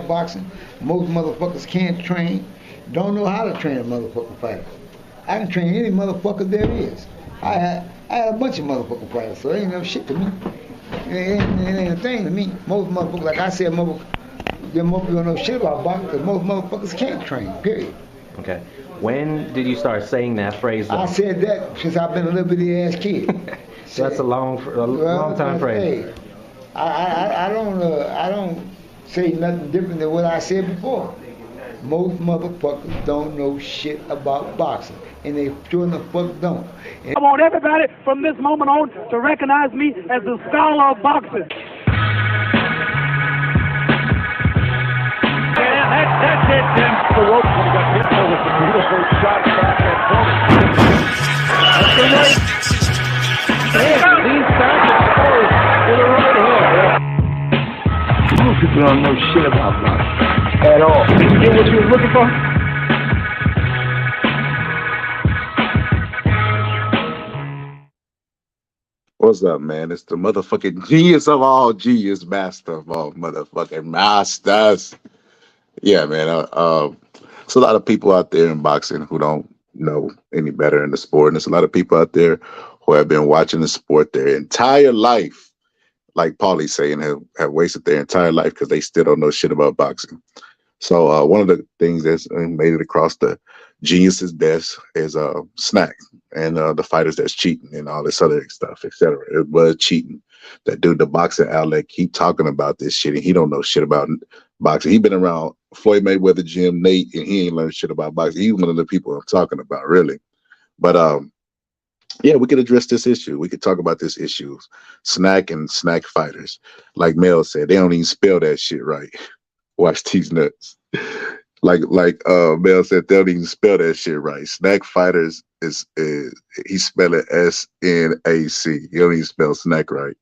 boxing. Most motherfuckers can't train, don't know how to train a motherfucking fighter. I can train any motherfucker there is. I had a bunch of motherfucking fighters, so it ain't no shit to me. It ain't a thing to me. Most motherfuckers, like I said, most people don't know shit about boxing because most motherfuckers can't train, period. Okay. When did you start saying that phrase? I said that since I've been a little bitty ass kid. So that's a long time frame. Hey, I don't say nothing different than what I said before. Most motherfuckers don't know shit about boxing, and they sure the fuck don't. I want everybody from this moment on to recognize me as the scholar of boxing. Yeah, that's it, Tim. The rope when he got hit there with the beautiful shot back and forth. That's the right. Damn, leans back and forth with a right hook. Most people don't know shit about boxing at all. Did you get what you was looking for? What's up, man? It's the motherfucking genius of all genius, master of all motherfucking masters. Yeah, man. There's a lot of people out there in boxing who don't know any better in the sport, and there's a lot of people out there who have been watching the sport their entire life, like Paulie saying, have wasted their entire life because they still don't know shit about boxing. So one of the things that's made it across the genius's desk is snack and the fighters that's cheating and all this other stuff, etc. It was cheating. That dude, the boxing outlet, keep talking about this shit, and he don't know shit about boxing. He been around Floyd Mayweather, Jim Nate, and he ain't learned shit about boxing. He's one of the people I'm talking about, really. But yeah, we could address this issue. We could talk about this issue. Snack and snack fighters. Like Mel said, they don't even spell that shit right. Watch these nuts. Like Mel said, they don't even spell that shit right. Snack fighters is he spell it SNAC. He don't even spell snack right.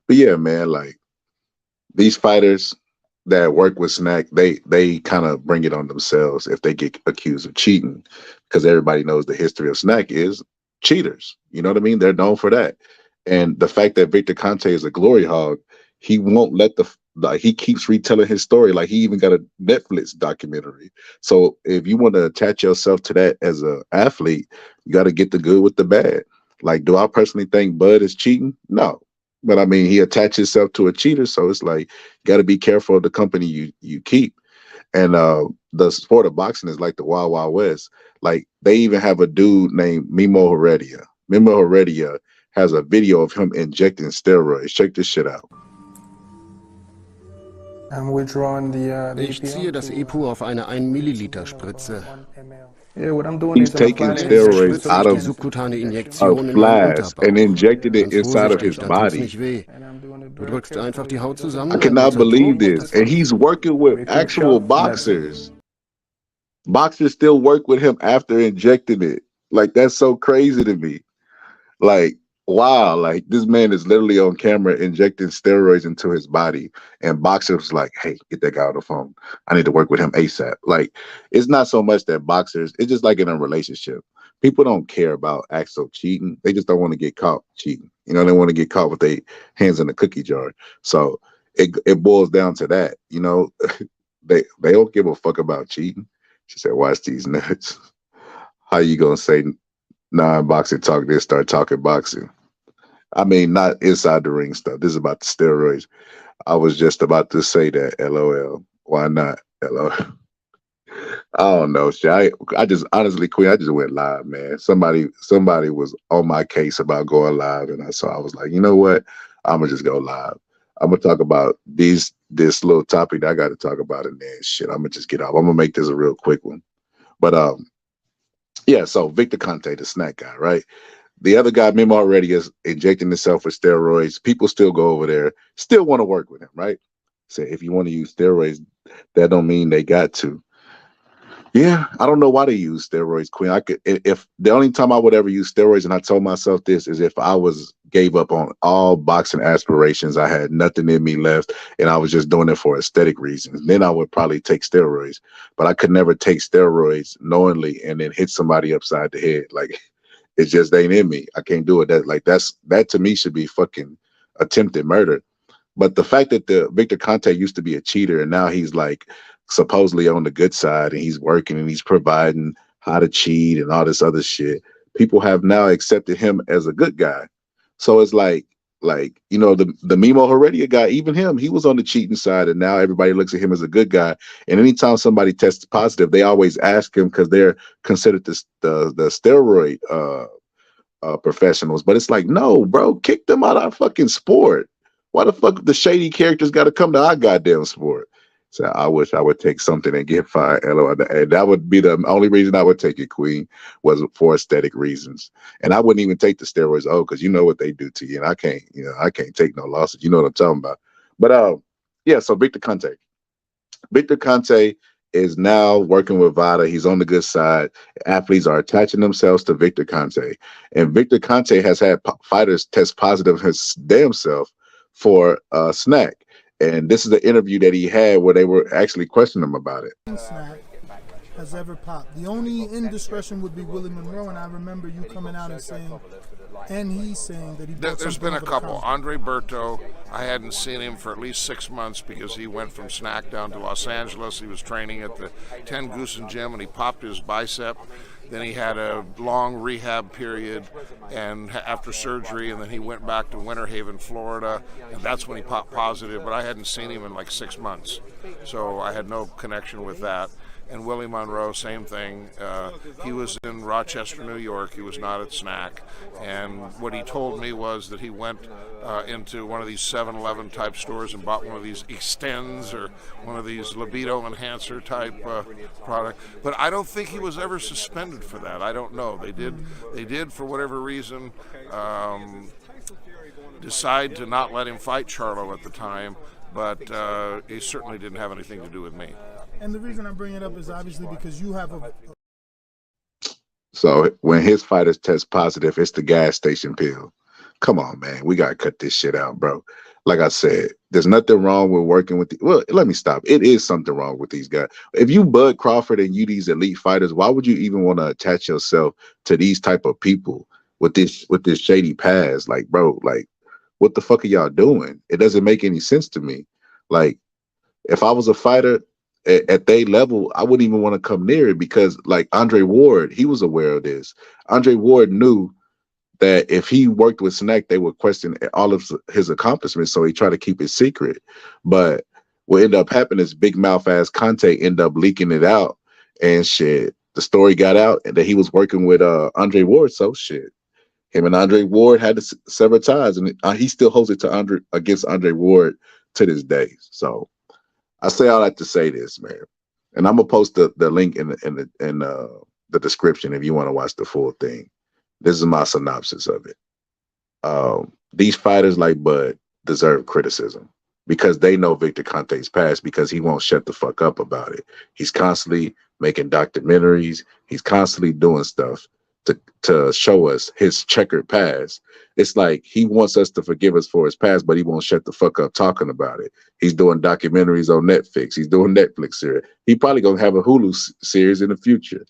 But yeah, man, like these fighters that work with Snack, they kind of bring it on themselves if they get accused of cheating, because everybody knows the history of Snack is cheaters. You know what I mean? They're known for that. And the fact that Victor Conte is a glory hog, he won't let like he keeps retelling his story. Like he even got a Netflix documentary. So if you want to attach yourself to that as an athlete, you got to get the good with the bad. Like, do I personally think Bud is cheating? No. But I mean, he attached himself to a cheater, so it's like you got to be careful of the company you keep. And the sport of boxing is like the Wild Wild West. Like they even have a dude named Mimo Heredia. Mimo Heredia has a video of him injecting steroids. Check this shit out. Ich ziehe das EPO auf eine 1 Milliliter Spritze. He's taking steroids Spritze out ich die of subkutane a Injektion in meinen flask and Unterbauch. injected it Ganz inside of vorsichtig, his da tut's body. nicht weh. Du drückst einfach die Haut zusammen, I dann cannot wird's ein believe Turm und this. das And war's. he's working with actual boxers. Boxers still work with him after injecting it. Like that's so crazy to me. Like, wow, like this man is literally on camera injecting steroids into his body. And boxers like, hey, get that guy on the phone. I need to work with him ASAP. Like, it's not so much that boxers, it's just like in a relationship. People don't care about actual cheating. They just don't want to get caught cheating. You know, they want to get caught with their hands in the cookie jar. So it boils down to that. You know, they don't give a fuck about cheating. She said, watch these nuts. How you gonna say non-boxing talk, then start talking boxing? I mean, not inside the ring stuff. This is about the steroids. I was just about to say that. LOL. Why not? LOL. I don't know. Shit. I just honestly, Queen, I just went live, man. Somebody was on my case about going live, and I was like, you know what? I'm gonna just go live. I'm gonna talk about this little topic that I got to talk about, and then shit, I'm gonna just get off. I'm gonna make this a real quick one. But yeah. So Victor Conte, the snack guy, right? The other guy, Mimo already is injecting himself with steroids. People still go over there, still want to work with him, right? Say if you want to use steroids, that don't mean they got to. Yeah, I don't know why they use steroids, Queen. I could if the only time I would ever use steroids, and I told myself this, is if I was gave up on all boxing aspirations, I had nothing in me left, and I was just doing it for aesthetic reasons. Then I would probably take steroids, but I could never take steroids knowingly and then hit somebody upside the head. Like it just ain't in me. I can't do it. That to me should be fucking attempted murder. But the fact that the Victor Conte used to be a cheater and now he's like supposedly on the good side and he's working and he's providing how to cheat and all this other shit, people have now accepted him as a good guy. So it's like the Mimo Heredia guy, even him, he was on the cheating side, and now everybody looks at him as a good guy. And anytime somebody tests positive, they always ask him because they're considered the steroid professionals. But it's like, no, bro, kick them out of our fucking sport. Why the fuck the shady characters got to come to our goddamn sport? So I wish I would take something and get fired. And that would be the only reason I would take it, Queen, was for aesthetic reasons. And I wouldn't even take the steroids, because you know what they do to you. And I can't take no losses. You know what I'm talking about. But yeah, so Victor Conte. Victor Conte is now working with VADA. He's on the good side. Athletes are attaching themselves to Victor Conte. And Victor Conte has had fighters test positive his damn self for snack. And this is the interview that he had where they were actually questioning him about it. Snack has ever popped. The only indiscretion would be Willie Monroe, and I remember you coming out and saying, and he's saying that he bought There's been a couple. Andre Berto, I hadn't seen him for at least 6 months because he went from Snack down to Los Angeles. He was training at the 10 Goosen Gym and he popped his bicep. Then he had a long rehab period and after surgery, and then he went back to Winter Haven, Florida, and that's when he popped positive, but I hadn't seen him in like 6 months. So I had no connection with that. And Willie Monroe, same thing. He was in Rochester, New York. He was not at Snack. And what he told me was that he went into one of these 7-Eleven type stores and bought one of these Extends or one of these libido enhancer type product. But I don't think he was ever suspended for that. I don't know. They did for whatever reason decide to not let him fight Charlo at the time. But he certainly didn't have anything to do with me. And the reason I bring it up is obviously because you have a... So when his fighters test positive, it's the gas station pill. Come on, man. We got to cut this shit out, bro. Like I said, there's nothing wrong with working with well, let me stop. It is something wrong with these guys. If you Bud Crawford and you these elite fighters, why would you even want to attach yourself to these type of people with this shady past? Like, bro, like, what the fuck are y'all doing? It doesn't make any sense to me. Like, if I was a fighter at their level, I wouldn't even want to come near it because, like, Andre Ward, he was aware of this. Andre Ward knew that if he worked with Snack, they would question all of his accomplishments, so he tried to keep it secret. But what ended up happening is big mouth ass Conte ended up leaking it out, and shit, the story got out and that he was working with Andre Ward, so shit. Him and Andre Ward had to sever ties, and he still holds it to against Andre Ward to this day. So I say all that to say this, man, and I'm gonna post the link in the description if you want to watch the full thing. This is my synopsis of it. These fighters like Bud deserve criticism because they know Victor Conte's past because he won't shut the fuck up about it. He's constantly making documentaries. He's constantly doing stuff to show us his checkered past. It's like he wants us to forgive us for his past, but he won't shut the fuck up talking about it. He's doing documentaries on Netflix. He's doing Netflix series. He probably gonna have a Hulu series in the future.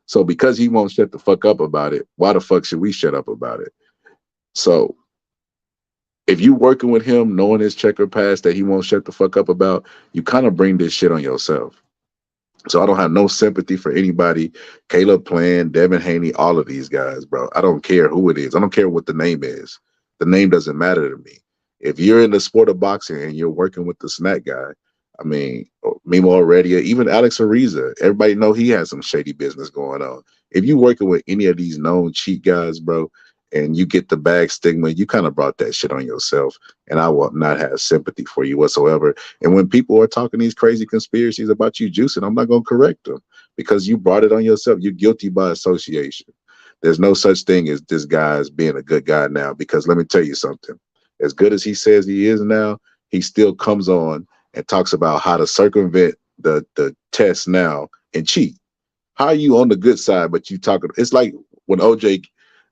So because he won't shut the fuck up about it, why the fuck should we shut up about it? So if you working with him, knowing his checkered past that he won't shut the fuck up about, you kind of bring this shit on yourself. So I don't have no sympathy for anybody. Caleb Plant, Devin Haney, all of these guys, bro. I don't care who it is. I don't care what the name is. The name doesn't matter to me. If you're in the sport of boxing and you're working with the Snack guy, I mean, Mimo Heredia, even Alex Ariza, everybody know he has some shady business going on. If you working with any of these known cheat guys, bro, and you get the bag stigma, you kind of brought that shit on yourself. And I will not have sympathy for you whatsoever. And when people are talking these crazy conspiracies about you juicing, I'm not going to correct them because you brought it on yourself. You're guilty by association. There's no such thing as this guy's being a good guy now, because let me tell you something. As good as he says he is now, he still comes on and talks about how to circumvent the test now and cheat. How are you on the good side, but you talking? It's like when OJ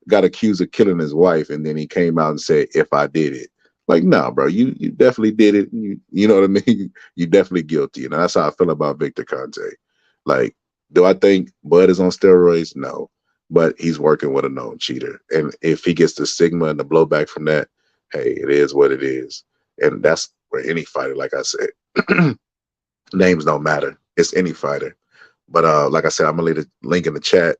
got accused of killing his wife, and then he came out and said, "If I did it," like, nah, bro, you definitely did it. You know what I mean? You definitely guilty, and that's how I feel about Victor Conte. Like, do I think Bud is on steroids? No, but he's working with a known cheater, and if he gets the stigma and the blowback from that, hey, it is what it is. And that's for any fighter. Like I said, names don't matter. It's any fighter. But like I said, I'm gonna leave the link in the chat.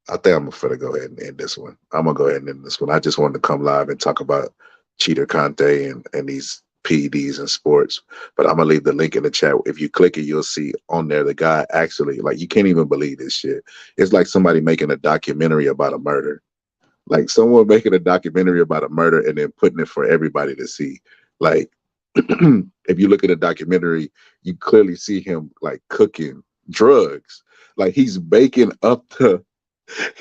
I think I'm gonna go ahead and end this one. I'm gonna go ahead and end this one. I just wanted to come live and talk about Cheater Conte and these PEDs and sports. But I'm gonna leave the link in the chat. If you click it, you'll see on there the guy actually, like, you can't even believe this shit. It's like somebody making a documentary about a murder. Like someone making a documentary about a murder and then putting it for everybody to see. Like if you look at a documentary, you clearly see him like cooking drugs. Like he's baking up the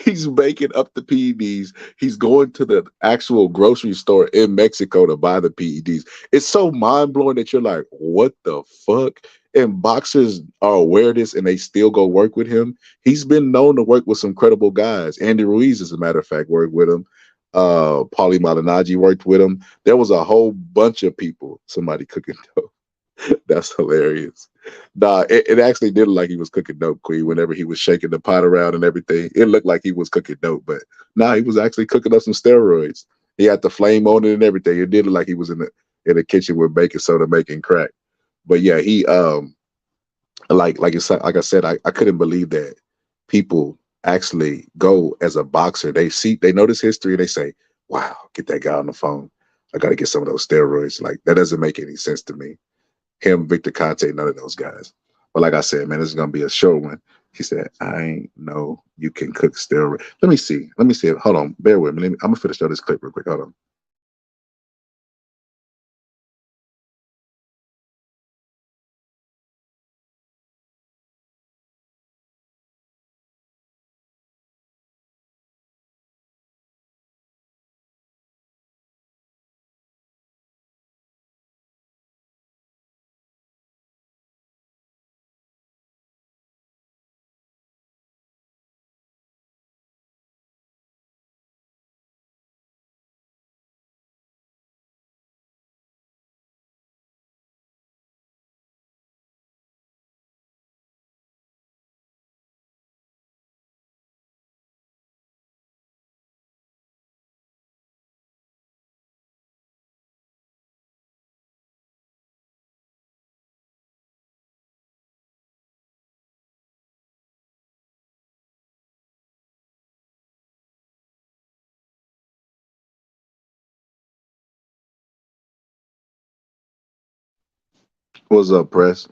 PEDs. He's going to the actual grocery store in Mexico to buy the PEDs. It's so mind-blowing that you're like, what the fuck? And boxers are aware of this and they still go work with him. He's been known to work with some credible guys. Andy Ruiz, as a matter of fact, worked with him. Paulie Malignaggi worked with him. There was a whole bunch of people, somebody cooking dope. That's hilarious. Nah, it actually did look like he was cooking dope, Queen. Whenever he was shaking the pot around and everything, it looked like he was cooking dope. But nah, he was actually cooking up some steroids. He had the flame on it and everything. It did look like he was in the kitchen with baking soda making crack. But yeah, he like I said, I couldn't believe that people actually go as a boxer. They notice history and they say, "Wow, get that guy on the phone. I got to get some of those steroids." Like that doesn't make any sense to me. Him, Victor Conte, none of those guys. But like I said, man, this is gonna be a short one. He said, "I ain't know you can cook steroids." Let me see. Hold on, bear with me. I'm gonna finish out this clip real quick. Hold on. What's up, press?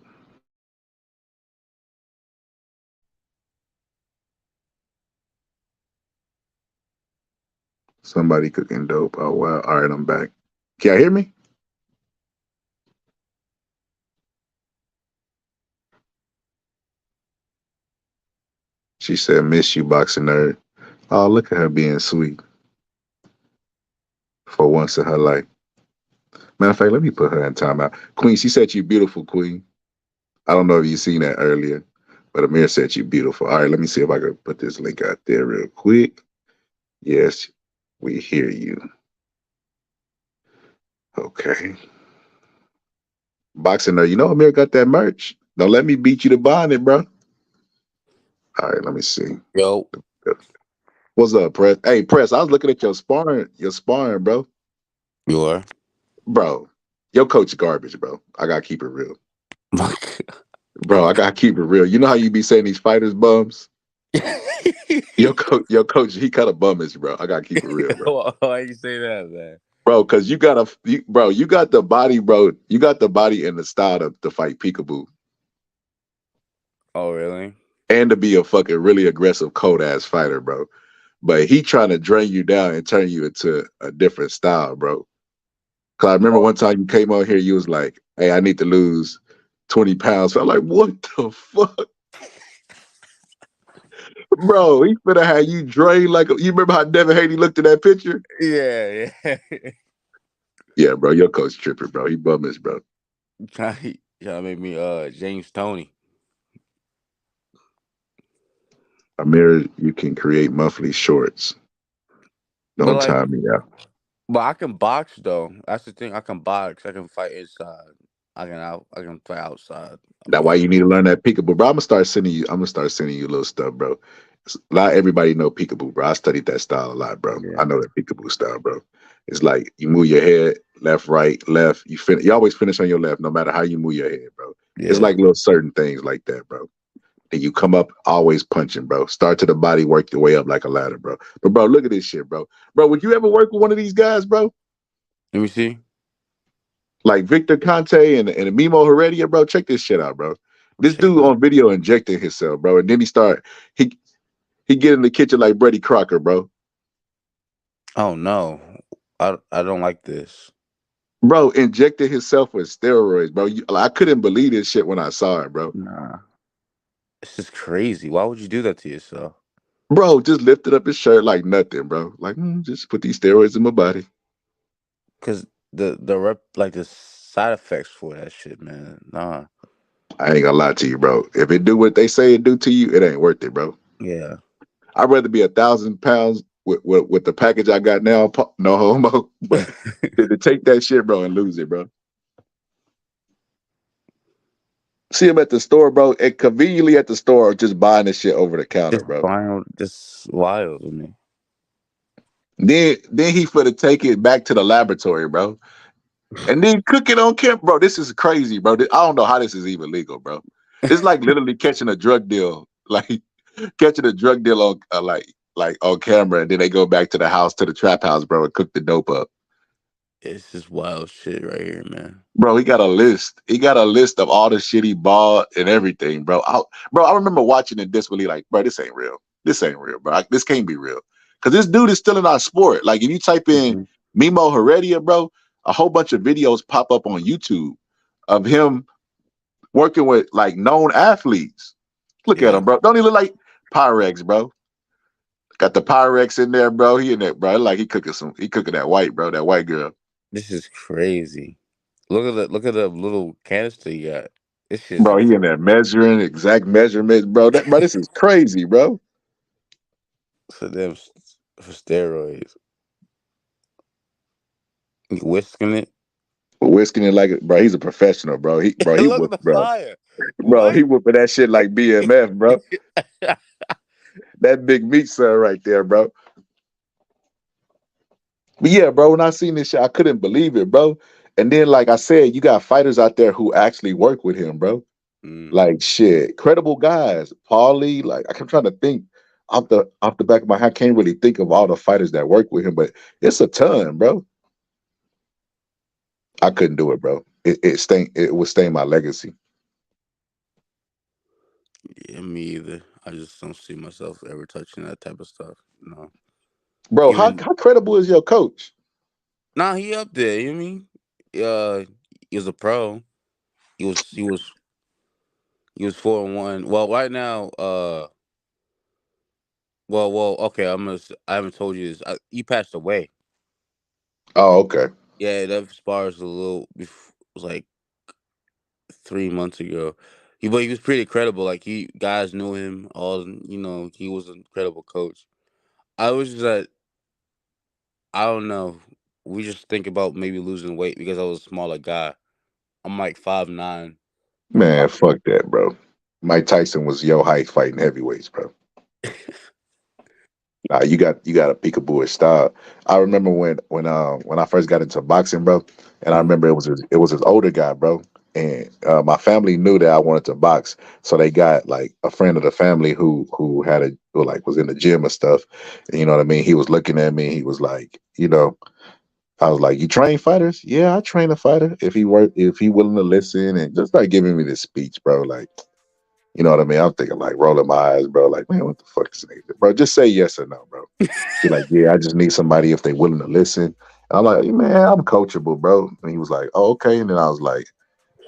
Somebody cooking dope. Oh wow. All right, I'm back. Can y'all hear me? She said, "Miss you, boxing nerd." Oh, look at her being sweet for once in her life. Matter of fact, let me put her in timeout. Queen, she said you beautiful, Queen. I don't know if you seen that earlier, but Amir said you beautiful. All right, let me see if I can put this link out there real quick. Yes, we hear you. Okay. Boxing nerd, you know Amir got that merch. Don't let me beat you to buying it, bro. All right, let me see. Yo. What's up, Press? Hey, Press, I was looking at your sparring, bro. You are? Bro, your coach garbage, bro. I gotta keep it real. Bro, I gotta keep it real. You know how you be saying these fighters bums? your coach, he kind of bummish, bro. I gotta keep it real, bro. Why you say that, man? Bro, because you got the body, bro. You got the body and the style to fight Peekaboo. Oh, really? And to be a fucking really aggressive, cold ass fighter, bro. But he trying to drain you down and turn you into a different style, bro. Cause I remember one time you came out here, you was like, "Hey, I need to lose 20 pounds." So I'm like, what the fuck? Bro, he finna have you drain like you remember how Devin Haney looked at that picture? Yeah. Yeah, bro, your coach tripping, bro. He bummish, bro. Trying to make me James Toney. Amir, you can create monthly shorts. Don't time me out. But I can box though. That's the thing. I can box. I can fight inside. I can fight outside. That's why you need to learn that peekaboo, bro. I'm gonna start sending you little stuff, bro. Not everybody know peekaboo, bro. I studied that style a lot, bro. Yeah. I know that peekaboo style, bro. It's like you move your head left, right, left. You always finish on your left, no matter how you move your head, bro. It's Yeah. like little certain things like that, bro. And you come up always punching, bro. Start to the body, work your way up like a ladder, bro. But bro, look at this shit, bro. Bro, would you ever work with one of these guys, bro? Let me see. Like Victor Conte and Mimo Heredia, bro. Check this shit out, bro. This Check it dude out. on video injecting himself, bro. And then he get in the kitchen like Brady Crocker, bro. Oh no, I don't like this. Bro, injected himself with steroids, bro. I couldn't believe this shit when I saw it, bro. Nah, this is crazy. Why would you do that to yourself? Bro, just lifted up his shirt like nothing, bro. Like, just put these steroids in my body. Because the side effects for that shit, man. Nah. I ain't gonna lie to you, bro. If it do what they say it do to you, it ain't worth it, bro. Yeah. I'd rather be 1,000 pounds with the package I got now, no homo, but to take that shit, bro, and lose it, bro. See him at the store, bro, and conveniently at the store, just buying this shit over the counter, bro. Just wild to me. Then he for to take it back to the laboratory, bro, and then cook it on camp, bro. This is crazy, bro. I don't know how this is even legal, bro. It's like literally catching a drug deal, like catching a drug deal on like on camera, and then they go back to the house, to the trap house, bro, and cook the dope up. It's just wild shit right here, man. Bro, he got a list. He got a list of all the shit he bought and everything, bro. I remember watching it disbelief, like, bro, this ain't real. This ain't real, bro. This can't be real. Because this dude is still in our sport. Like, if you type in Mimo Heredia, bro, a whole bunch of videos pop up on YouTube of him working with, like, known athletes. Look at him, bro. Don't he look like Pyrex, bro? Got the Pyrex in there, bro. He in there, bro. Like, he cooking that white, bro, that white girl. This is crazy. Look at the little canister you got. This shit, bro. He in there measuring exact measurements, bro. This is crazy, bro. For them, for steroids, you whisking it. Whisking it like, bro. He's a professional, bro. He Look at the bro. fire, bro. He whooping that shit like BMF, bro. That big meat son right there, bro. But yeah, bro, when I seen this shit, I couldn't believe it, bro. And then, like I said, you got fighters out there who actually work with him, bro. Like shit, credible guys. Paulie, like I'm trying to think off the back of my head. I can't really think of all the fighters that work with him, but it's a ton, bro. I couldn't do it, bro. It would stain my legacy. Yeah, me either. I just don't see myself ever touching that type of stuff. No. Bro, how credible is your coach? Nah, he up there. You mean? He was a pro. He was 4-1. Well, right now, okay. I haven't told you this. He passed away. Oh, okay. Yeah, that spars it was like 3 months ago. But he was pretty credible. Like guys knew him. He was an incredible coach. I was just that. I don't know. We just think about maybe losing weight because I was a smaller guy. I'm like 5'9". Man, fuck that, bro. Mike Tyson was your height fighting heavyweights, bro. You got a peekaboo style. I remember when I first got into boxing, bro, and I remember it was this older guy, bro, and my family knew that I wanted to box, so they got like a friend of the family who was in the gym and stuff. And you know what I mean? He was looking at me. He was like, I was like, "You train fighters?" "Yeah, I train a fighter if he willing to listen," and just start giving me this speech, bro. Like, you know what I mean? I'm thinking like rolling my eyes, bro. Like, man, what the fuck is this? Bro, just say yes or no, bro. He's like, yeah, I just need somebody if they willing to listen. And I'm like, man, I'm coachable, bro. And he was like, oh, okay. And then I was like,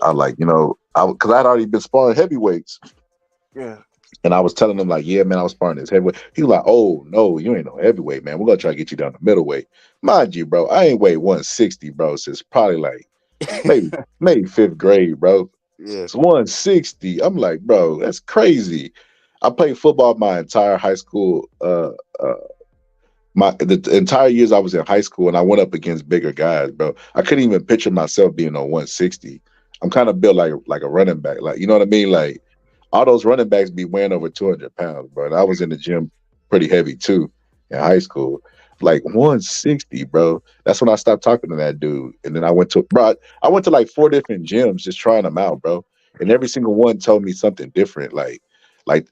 because I'd already been sparring heavyweights. Yeah. And I was telling him like, yeah, man, I was sparring this heavyweight. He was like, oh no, you ain't no heavyweight, man. We're gonna try to get you down to middleweight. Mind you, bro, I ain't weighed 160, bro, since probably like maybe fifth grade, bro. Yeah. It's 160. I'm like, bro, that's crazy. I played football my entire high school. The entire years I was in high school, and I went up against bigger guys, bro. I couldn't even picture myself being on 160. I'm kind of built like a running back, like, you know what I mean? Like all those running backs be weighing over 200 pounds, bro. And I was in the gym pretty heavy too in high school. like 160, bro. That's when I stopped talking to that dude. And then I went to like 4 different gyms just trying them out, bro. And every single one told me something different. Like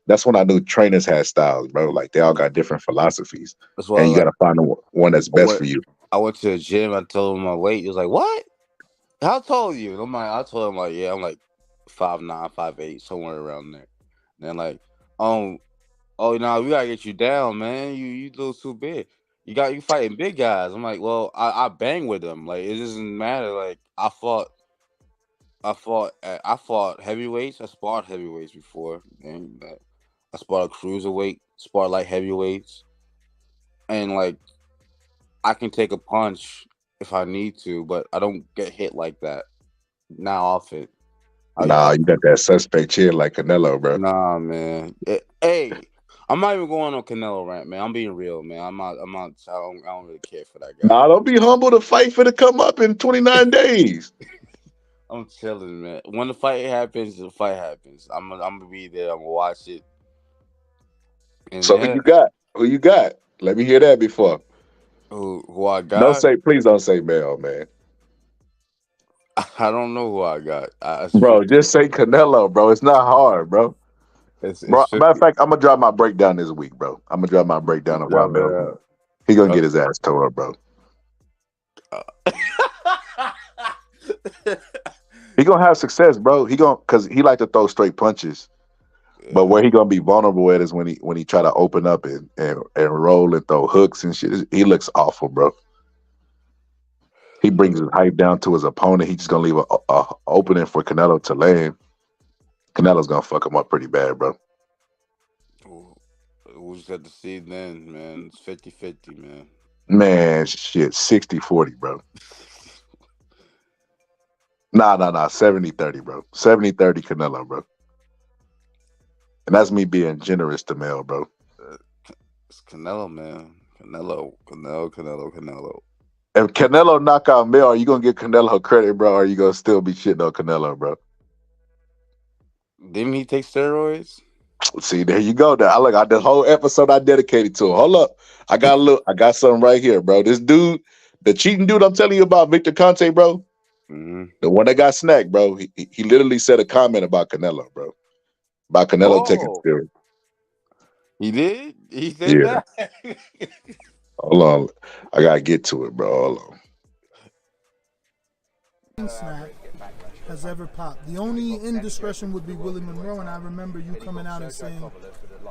that's when I knew trainers had styles, bro. Like they all got different philosophies. That's why And you like gotta find the one that's best for you. I went to the gym. I told him my weight. He was like, "What? How tall are you?" And I told him like, "Yeah, I'm like 5'9", 5'8", somewhere around there." And then like, oh, we gotta get you down, man. You a little too big. You fighting big guys. I'm like, well, I bang with them. Like it doesn't matter. Like I fought heavyweights. I sparred heavyweights before, and I sparred cruiserweight, sparred light heavyweights, and like I can take a punch if I need to, but I don't get hit like that. Not often. Nah, you got that suspect chin like Canelo, bro. Nah, man. Hey, I'm not even going on Canelo rant, man. I'm being real, man. I don't really care for that guy. Nah, don't be humble. The fight for to come up in 29 days. I'm chilling, man. When the fight happens, the fight happens. I'm gonna be there. I'm gonna watch it. And so who you got? Let me hear that before. Who I got? Please don't say Mel, man. I don't know who I got. Bro, just say Canelo, bro. It's not hard, bro. Bro, matter of fact, I'm gonna drop my breakdown this week, bro. I'm gonna drop my breakdown of why Mel. He gonna get his ass tore up, bro. He gonna have success, bro. Cause he like to throw straight punches. But where he gonna be vulnerable at is when he try to open up and roll and throw hooks and shit. He looks awful, bro. He brings his hype down to his opponent. He's just gonna leave a opening for Canelo to land. Canelo's gonna fuck him up pretty bad, bro. We'll just have to see then, man. It's 50-50, man. Man, shit, 60-40, bro. Nah, 70-30, bro. 70-30 Canelo, bro. And that's me being generous to Mel, bro. It's Canelo, man. Canelo. If Canelo knock out Mel, are you gonna give Canelo credit, bro? Or are you gonna still be shitting on Canelo, bro? Didn't he take steroids? See, there you go. The whole episode I dedicated to him. Hold up. I got something right here, bro. This dude, the cheating dude I'm telling you about, Victor Conte, bro. Mm-hmm. The one that got snagged, bro. He literally said a comment about Canelo, bro. About Canelo taking steroids. He did? He said that? Hold on. I gotta get to it, bro. Hold on. Snack has ever popped. The only indiscretion would be Willie Monroe, and I remember you coming out and saying,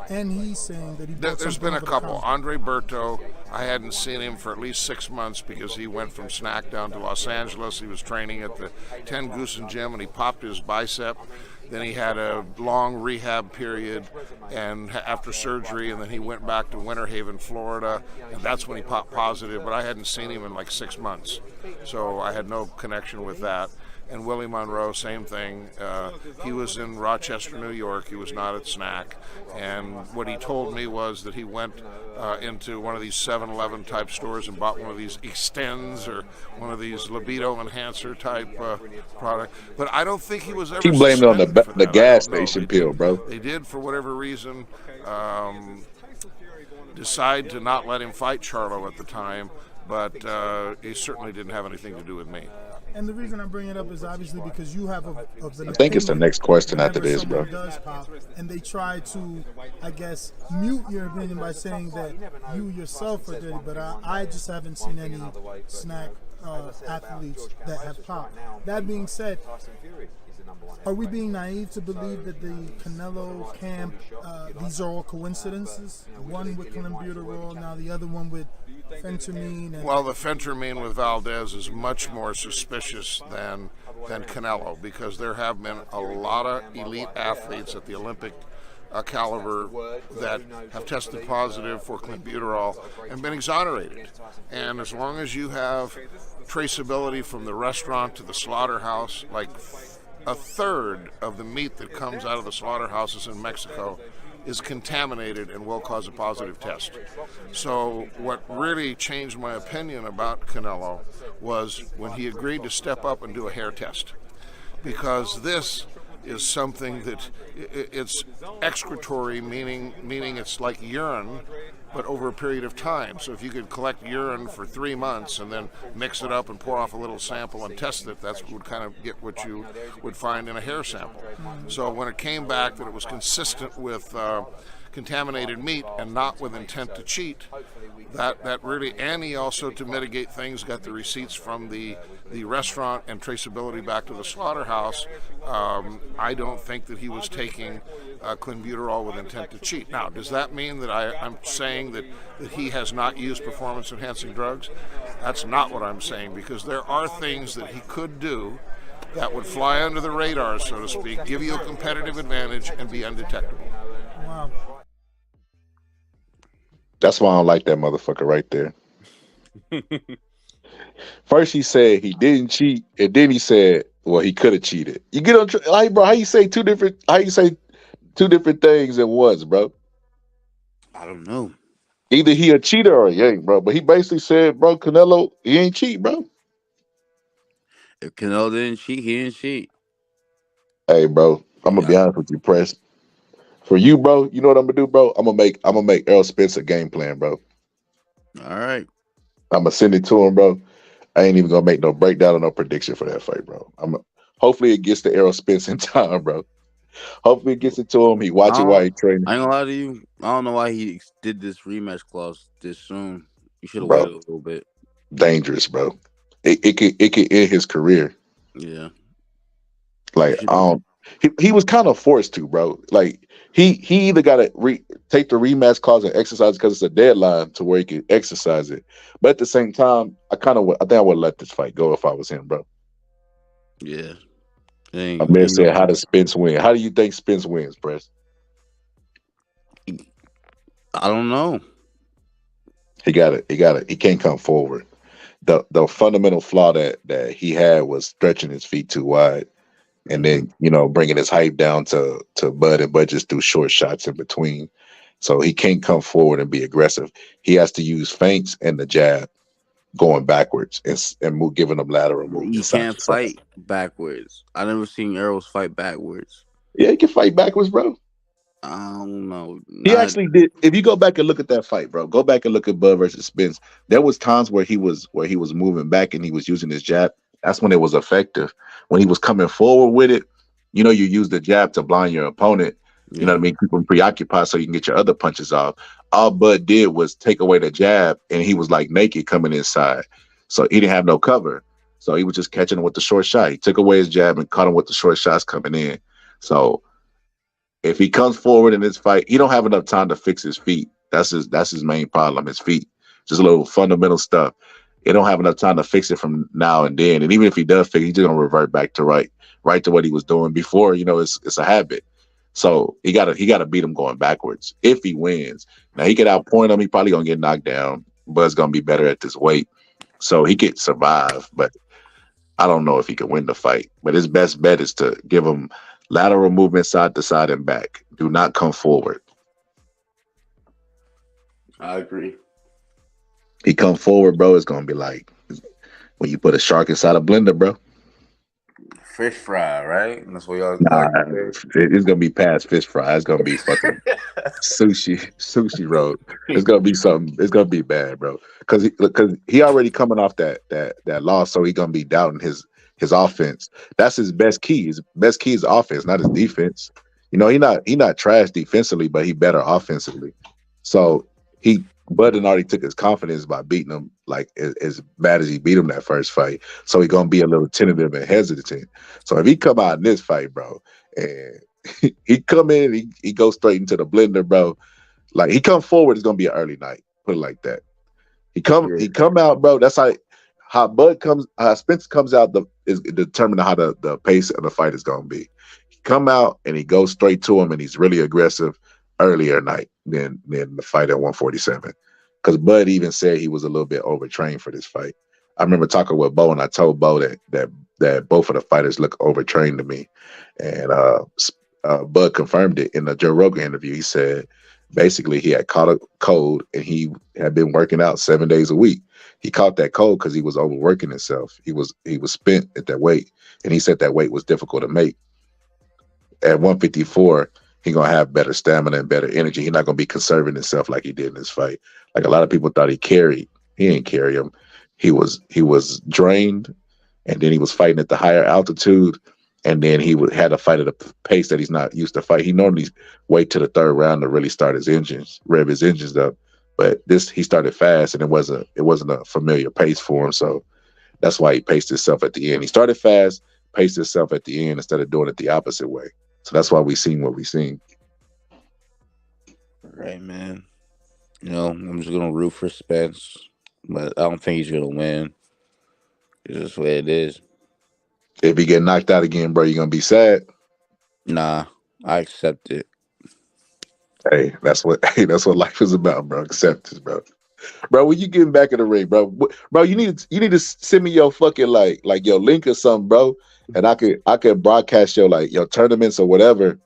and he's saying that he bought There's been a over the couple. counter. Andre Berto, I hadn't seen him for at least 6 months because he went from Snack down to Los Angeles. He was training at the 10 Goosen Gym and he popped his bicep. Then he had a long rehab period and after surgery, and then he went back to Winter Haven, Florida, and that's when he popped positive, but I hadn't seen him in like 6 months. So I had no connection with that. And Willie Monroe, same thing. He was in Rochester, New York. He was not at Snack. And what he told me was that he went into one of these 7-Eleven type stores and bought one of these Extends or one of these libido enhancer type product. But I don't think he was ever. He blamed it on the gas station pill, bro. They did, for whatever reason, decide to not let him fight Charlo at the time. But he certainly didn't have anything to do with me. And the reason I bring it up is obviously because you have I think it's the next question after this, bro. Does pop, and they try to, I guess, mute your opinion by saying that you yourself are dirty, but I just haven't seen any Snack athletes that have popped. That being said, are we being naive to believe that the Canelo camp, these are all coincidences? One with clenbuterol, now the other one with phentermine. Well, the phentermine with Valdez is much more suspicious than Canelo, because there have been a lot of elite athletes at the Olympic caliber that have tested positive for clenbuterol and been exonerated. And as long as you have traceability from the restaurant to the slaughterhouse, like a third of the meat that comes out of the slaughterhouses in Mexico is contaminated and will cause a positive test. So what really changed my opinion about Canelo was when he agreed to step up and do a hair test, because this is something that it's excretory, meaning it's like urine, but over a period of time. So if you could collect urine for 3 months and then mix it up and pour off a little sample and test it, that's would kind of get what you would find in a hair sample. So when it came back that it was consistent with contaminated meat and not with intent to cheat, that really, and he also, to mitigate things, got the receipts from the restaurant and traceability back to the slaughterhouse. I don't think that he was taking clenbuterol with intent to cheat. Now, does that mean that I'm saying that he has not used performance-enhancing drugs? That's not what I'm saying, because there are things that he could do that would fly under the radar, so to speak, give you a competitive advantage, and be undetectable. Wow. That's why I don't like that motherfucker right there. First he said he didn't cheat, and then he said, well, he could have cheated. You get on, like, bro, how you say two different things at once, bro? I don't know. Either he a cheater or he ain't, bro. But he basically said, bro, Canelo, he ain't cheat, bro. If Canelo didn't cheat, he didn't cheat. Hey, bro, I'm gonna be honest with you, Press. For you, bro, you know what I'm gonna do, bro? I'm gonna make Errol Spence a game plan, bro. All right. I'm gonna send it to him, bro. I ain't even gonna make no breakdown or no prediction for that fight, bro. Hopefully it gets to Errol Spence in time, bro. Hopefully it gets it to him. He watch it while he training. I ain't gonna lie to you. I don't know why he did this rematch clause this soon. You should have Bro, waited a little bit. Dangerous, bro. It could end his career. Yeah. Like he was kind of forced to, bro. Like he either got to take the rematch clause and exercise because it's a deadline to where he can exercise it. But at the same time, I think I would let this fight go if I was him, bro. Yeah. Amir said, "How does Spence win? How do you think Spence wins, Press?" I don't know. He got it. He can't come forward. The fundamental flaw that he had was stretching his feet too wide, and then bringing his height down to Bud, and Bud just do short shots in between. So he can't come forward and be aggressive. He has to use feints and the jab, going backwards and giving them lateral moves. You can't fight backwards. I never seen Errol's fight backwards. Yeah, he can fight backwards, bro. I don't know. He actually did. If you go back and look at that fight, bro, go back and look at Bud versus Spence. There was times where he was moving back and he was using his jab. That's when it was effective. When he was coming forward with it, you use the jab to blind your opponent. You know what I mean? Keep him preoccupied so you can get your other punches off. All Bud did was take away the jab, and he was like naked coming inside. So he didn't have no cover. So he was just catching him with the short shot. He took away his jab and caught him with the short shots coming in. So if he comes forward in this fight, he don't have enough time to fix his feet. That's his main problem, his feet. Just a little fundamental stuff. He don't have enough time to fix it from now and then. And even if he does fix it, he's just gonna revert back to right to what he was doing before. It's a habit. So he gotta beat him going backwards if he wins. Now he could outpoint him. He probably gonna get knocked down. Bud's gonna be better at this weight, so he could survive. But I don't know if he can win the fight. But his best bet is to give him lateral movement side to side and back. Do not come forward. I agree. He come forward, bro. It's gonna be like when you put a shark inside a blender, bro. Fish fry, right? And that's what y'all. Nah, it's gonna be past fish fry. It's gonna be fucking sushi roll. It's gonna be something. It's gonna be bad, bro. Because he already coming off that loss, so he gonna be doubting his offense. That's his best key. His best key is offense, not his defense. He not trash defensively, but he better offensively. So Budden already took his confidence by beating him like as bad as he beat him that first fight. So he's gonna be a little tentative and hesitant. So if he come out in this fight, bro, and he come in, he goes straight into the blender, bro. Like he come forward, it's gonna be an early night. Put it like that. He come out, bro. That's how Bud comes. How Spence comes out is determining how the pace of the fight is gonna be. He come out and he goes straight to him, and he's really aggressive earlier night than the fight at 147. Because Bud even said he was a little bit overtrained for this fight. I remember talking with Bo, and I told Bo that both of the fighters look overtrained to me. And Bud confirmed it in the Joe Rogan interview. He said basically he had caught a cold and he had been working out 7 days a week. He caught that cold because he was overworking himself. He was spent at that weight, and he said that weight was difficult to make. at 154, he gonna have better stamina and better energy. He's not gonna be conserving himself like he did in this fight. Like a lot of people thought he carried. He didn't carry him. He was drained, and then he was fighting at the higher altitude, and then had to fight at a pace that he's not used to fight. He normally wait to the third round to really start his engines, rev his engines up. But he started fast, and it wasn't a familiar pace for him. So that's why he paced himself at the end. He started fast, paced himself at the end instead of doing it the opposite way. So that's why we seen what we seen. Right, man. You know, I'm just gonna root for Spence, but I don't think he's gonna win. It's just the way it is. If he get knocked out again, bro, you gonna be sad. Nah, I accept it. Hey, that's what life is about, bro. Acceptance, bro. Bro, when you getting back in the ring, bro, you need to send me your fucking like your link or something, bro, and I could broadcast your tournaments or whatever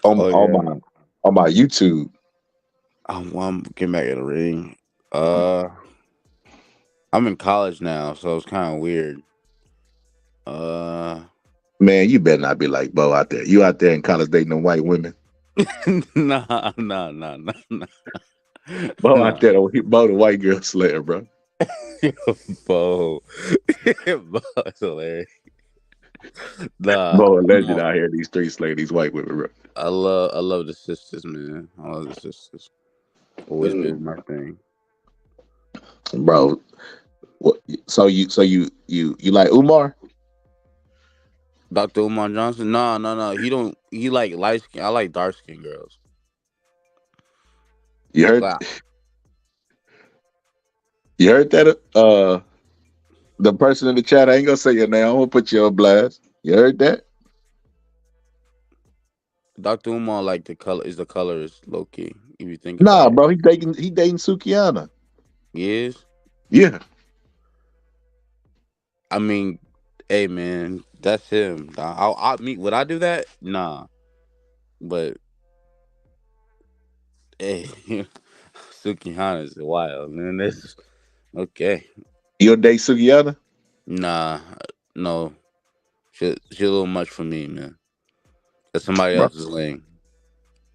on my YouTube. I'm getting back in the ring. I'm in college now, so it's kind of weird. Man, you better not be like Bo out there. You out there in college dating the white women? Nah. Bo out there, Bo the white girl slayer, bro. Bo, it's hilarious. Nah, Bo a legend out here in these streets slaying these white women, bro. I love the sisters, man. I love the sisters. Always been my thing, bro. So you like Umar? Dr. Umar Johnson? No. He like light skin. I like dark skin girls. You heard? Wow. You heard that? The person in the chat, I ain't gonna say your name. I'm gonna put you on blast. You heard that? Dr. Umar like the colorist, low key. If you think. Nah, bro, he dating Sukihana. He is. Yeah. I mean, hey man, that's him. Would I do that? Nah. But hey, Sukihana is wild, man. That's okay. You'll date Sukihana? Nah, no. She's a little much for me, man. That's somebody else's lane.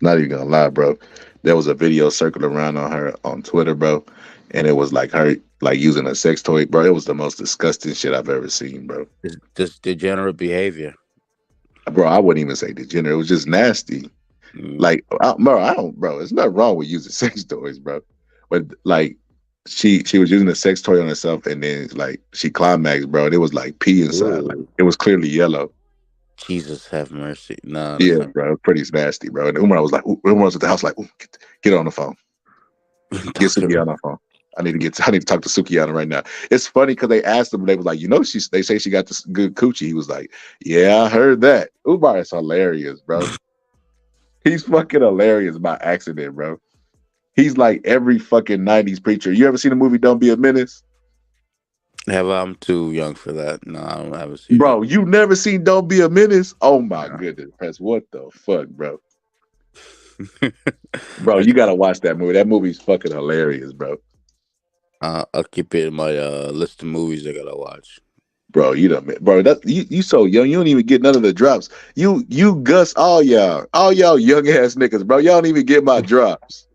Not even gonna lie, bro. There was a video circling around on her on Twitter, bro, and it was like her using a sex toy, bro. It was the most disgusting shit I've ever seen, bro. It's just degenerate behavior, bro. I wouldn't even say degenerate. It was just nasty. Like, bro. There's nothing wrong with using sex toys, bro. But like, she was using a sex toy on herself, and then like she climaxed, bro. And it was like pee inside. Like it was clearly yellow. Jesus have mercy. Nah. Yeah, bro. Pretty nasty, bro. And Umar was like, Umar was at the house like, get on the phone. Get Sukihana on the phone. I need to talk to Sukihana right now. It's funny because they asked him, they was like, they say she got this good coochie. He was like, yeah, I heard that. Umar is hilarious, bro. He's fucking hilarious by accident, bro. He's like every fucking 90s preacher. You ever seen the movie Don't Be a Menace? I'm too young for that. No, I haven't seen Bro, you never seen Don't Be a Menace? Oh my goodness. Press what the fuck, bro? Bro, you gotta watch that movie. That movie's fucking hilarious, bro. I'll keep it in my list of movies I gotta watch. Bro, you so young. You don't even get none of the drops. You Gus, all y'all young ass niggas, bro. Y'all don't even get my drops.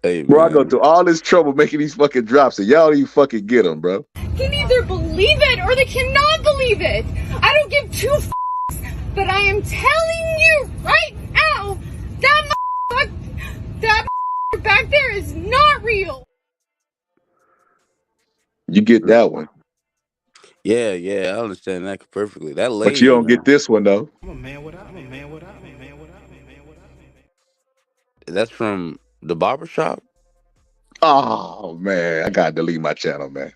Hey, bro, I go through all this trouble making these fucking drops, and y'all don't even fucking get them, bro. Can either believe it or they cannot believe it. I don't give two f***s, but I am telling you right now, that back there is not real. You get that one. Yeah, I understand that perfectly. That lady, but you don't get this one though. I'm a man without. That's from the barbershop? Oh man, I gotta delete my channel, man.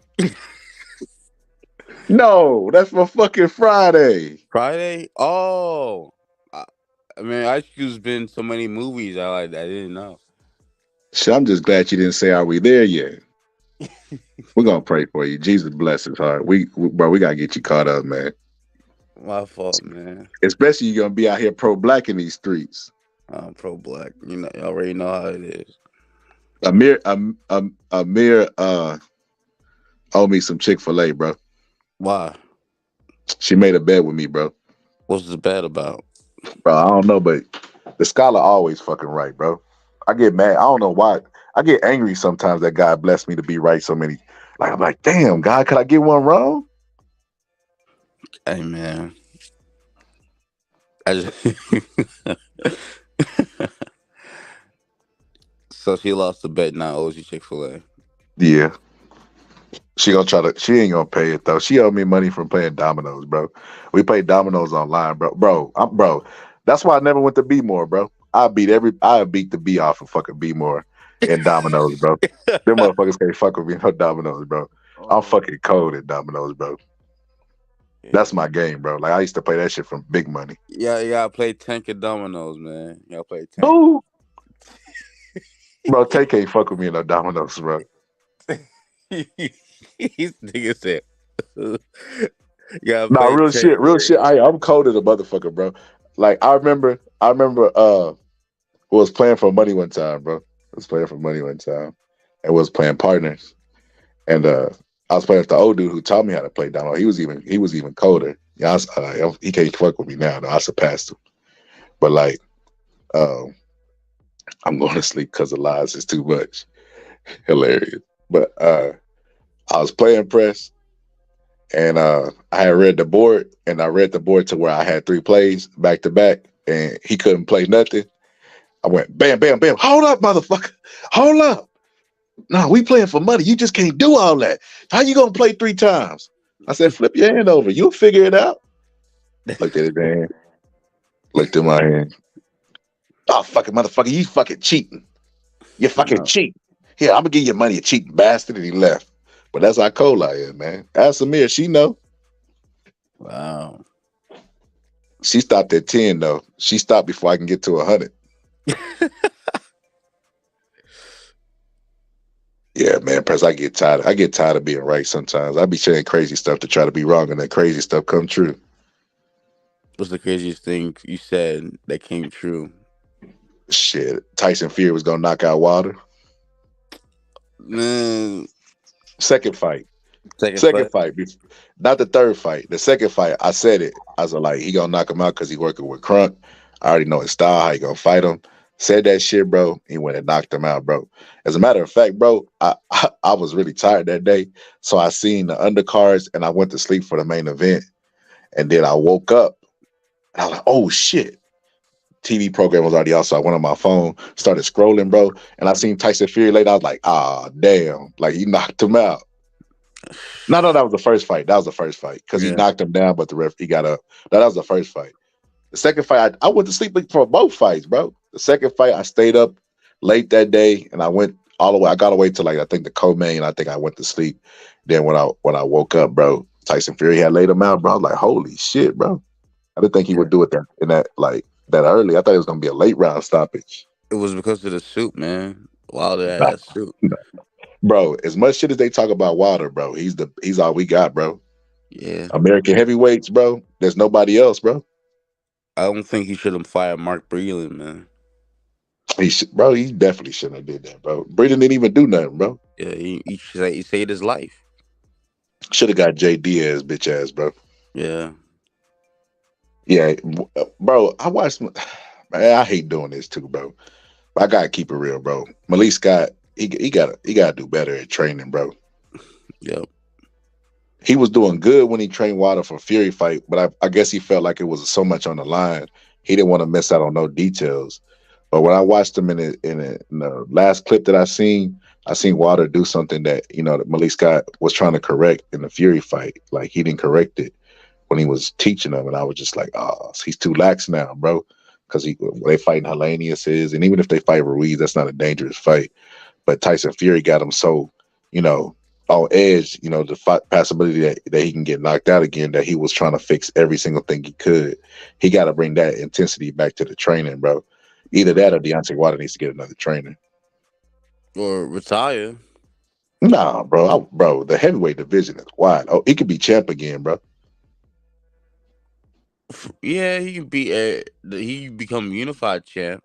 No, that's for fucking Friday. Friday? Oh, I mean, Ice Cube's been so many movies. I didn't know. Shit, I'm just glad you didn't say, "Are we there yet?" We're gonna pray for you. Jesus bless his heart. We gotta get you caught up, man. My fault, man. Especially you're gonna be out here pro-black in these streets. I'm pro-black. You already know how it is. Amir owe me some Chick-fil-A, bro. Why? She made a bet with me, bro. What's the bet about? Bro, I don't know, but the scholar always fucking right, bro. I get mad. I don't know why. I get angry sometimes that God blessed me to be right so many. Like I'm like, damn, God, could I get one wrong? Hey man, I just so she lost the bet. Now owes you Chick-fil-A. Yeah. She ain't gonna pay it though. She owed me money from playing dominoes, bro. We played dominoes online, bro. Bro, that's why I never went to B More, bro. I beat the B off of fucking B More and dominoes, bro. Them motherfuckers can't fuck with me no dominoes, bro. I'm fucking cold at dominoes, bro. That's my game, bro. Like I used to play that shit from big money. Yeah, you gotta play Tank of Dominoes, man. You gotta play Tank. Dude. Bro, Tay can't fuck with me in no dominoes, bro. These niggas said. Real shit. I'm cold as a motherfucker, bro. Like I remember was playing for money one time, bro. And was playing partners. And I was playing with the old dude who taught me how to play domino. He was even colder. Yeah, he can't fuck with me now. No, I surpassed him. But like, I'm going to sleep because the lies is too much. Hilarious. But I was playing press, and I had read the board, and I read the board to where I had 3 plays back to back, and he couldn't play nothing. I went bam, bam, bam. Hold up, motherfucker. Hold up. No, we playing for money. You just can't do all that. How you gonna play 3 times? I said, flip your hand over. You'll figure it out. Looked at his hand. Looked at my hand. Oh, fucking motherfucker, you fucking cheating. You're fucking cheating. Here, I'm gonna give you money, you cheating bastard, and he left. But that's how cold I am, man. Ask Samir, she know. Wow. She stopped at 10 though. She stopped before I can get to 100. Yeah, man, Press, I get tired of being right sometimes. I be saying crazy stuff to try to be wrong, and that crazy stuff come true. What's the craziest thing you said that came true? Shit, Tyson Fury was gonna knock out Wilder. Man. Second fight. Not the third fight. The second fight, I said it. I was like, he gonna knock him out because he working with Crunk. I already know his style, how he gonna fight him. Said that shit, bro. He went and knocked him out, bro. As a matter of fact, bro, I was really tired that day. So I seen the undercards and I went to sleep for the main event. And then I woke up and I was like, oh shit. TV program was already out, so I went on my phone, started scrolling, bro, and I seen Tyson Fury later. I was like, ah, damn. Like, he knocked him out. No, that was the first fight. That was the first fight because he knocked him down, but the ref, he got up. No, that was the first fight. The second fight, I went to sleep for both fights, bro. The second fight, I stayed up late that day, and I went all the way. I got away to, like, I think the co-main. I think I went to sleep. Then when I woke up, bro, Tyson Fury had laid him out, bro. I was like, holy shit, bro. I didn't think he would do it that early. I thought it was gonna be a late round stoppage. It was because of the suit, man. Wilder had that suit. Bro, as much shit as they talk about Wilder, bro, he's all we got, bro. Yeah. American heavyweights, bro. There's nobody else, bro. I don't think he should have fired Mark Breland, man. He definitely shouldn't have did that, bro. Breland didn't even do nothing, bro. Yeah, he saved his life. Should have got J Diaz, bitch ass, bro. Yeah. Yeah, bro. I watched. Man, I hate doing this too, bro. But I gotta keep it real, bro. Malik Scott, he gotta do better at training, bro. Yep. He was doing good when he trained Wilder for Fury fight, but I guess he felt like it was so much on the line, he didn't want to miss out on no details. But when I watched him in the last clip that I seen Wilder do something that that Malik Scott was trying to correct in the Fury fight. Like, he didn't correct it when he was teaching him, and I was just like, oh, he's too lax now, bro. Because they fighting Helenius and even if they fight Ruiz, that's not a dangerous fight. But Tyson Fury got him so, on edge, the possibility that he can get knocked out again, that he was trying to fix every single thing he could. He got to bring that intensity back to the training, bro. Either that or Deontay Wilder needs to get another trainer. Or retire. Nah, bro. The heavyweight division is wide. Oh, he could be champ again, bro. Yeah, he can be he become unified champ.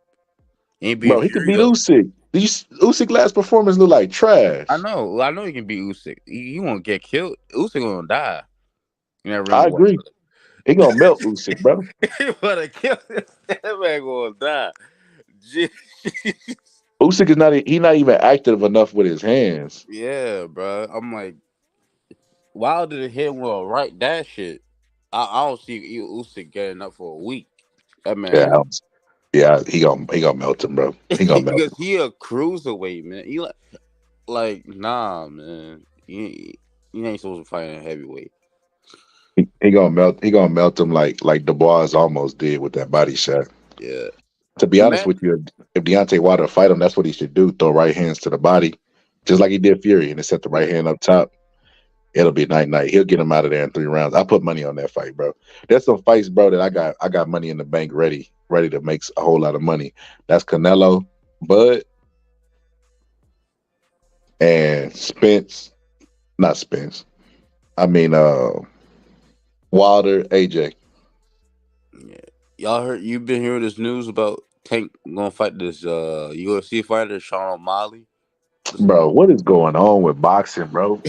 He could beat Usyk. Usyk last performance looked like trash. I know he can beat Usyk. He won't get killed. Usyk gonna die. I agree. He gonna melt Usyk, bro. He better kill this. That man gonna die. Usyk is not. He not even active enough with his hands. Yeah, bro. I'm like, Wilder did hit with a right dash shit. I don't see Usyk getting up for a week. That Yeah, man, yeah. He gonna melt him, bro. He gonna melt him. because he a cruiserweight, man. He like nah, man. You ain't supposed to fight in heavyweight. He gonna melt. He gonna melt him like Dubois almost did with that body shot. Yeah. To be honest Man, with you, if Deontay Wilder fight him, that's what he should do. Throw right hands to the body, just like he did Fury, and then set the right hand up top. It'll be night. He'll get him out of there in 3 rounds. I put money on that fight, bro. There's some fights, bro, that I got money in the bank ready to make a whole lot of money. That's Canelo, Bud, and Spence. Not Spence. I mean Wilder, AJ. yeah. You've been hearing this news about Tank gonna fight this UFC fighter, Sean O'Malley? Bro, what is going on with boxing, bro?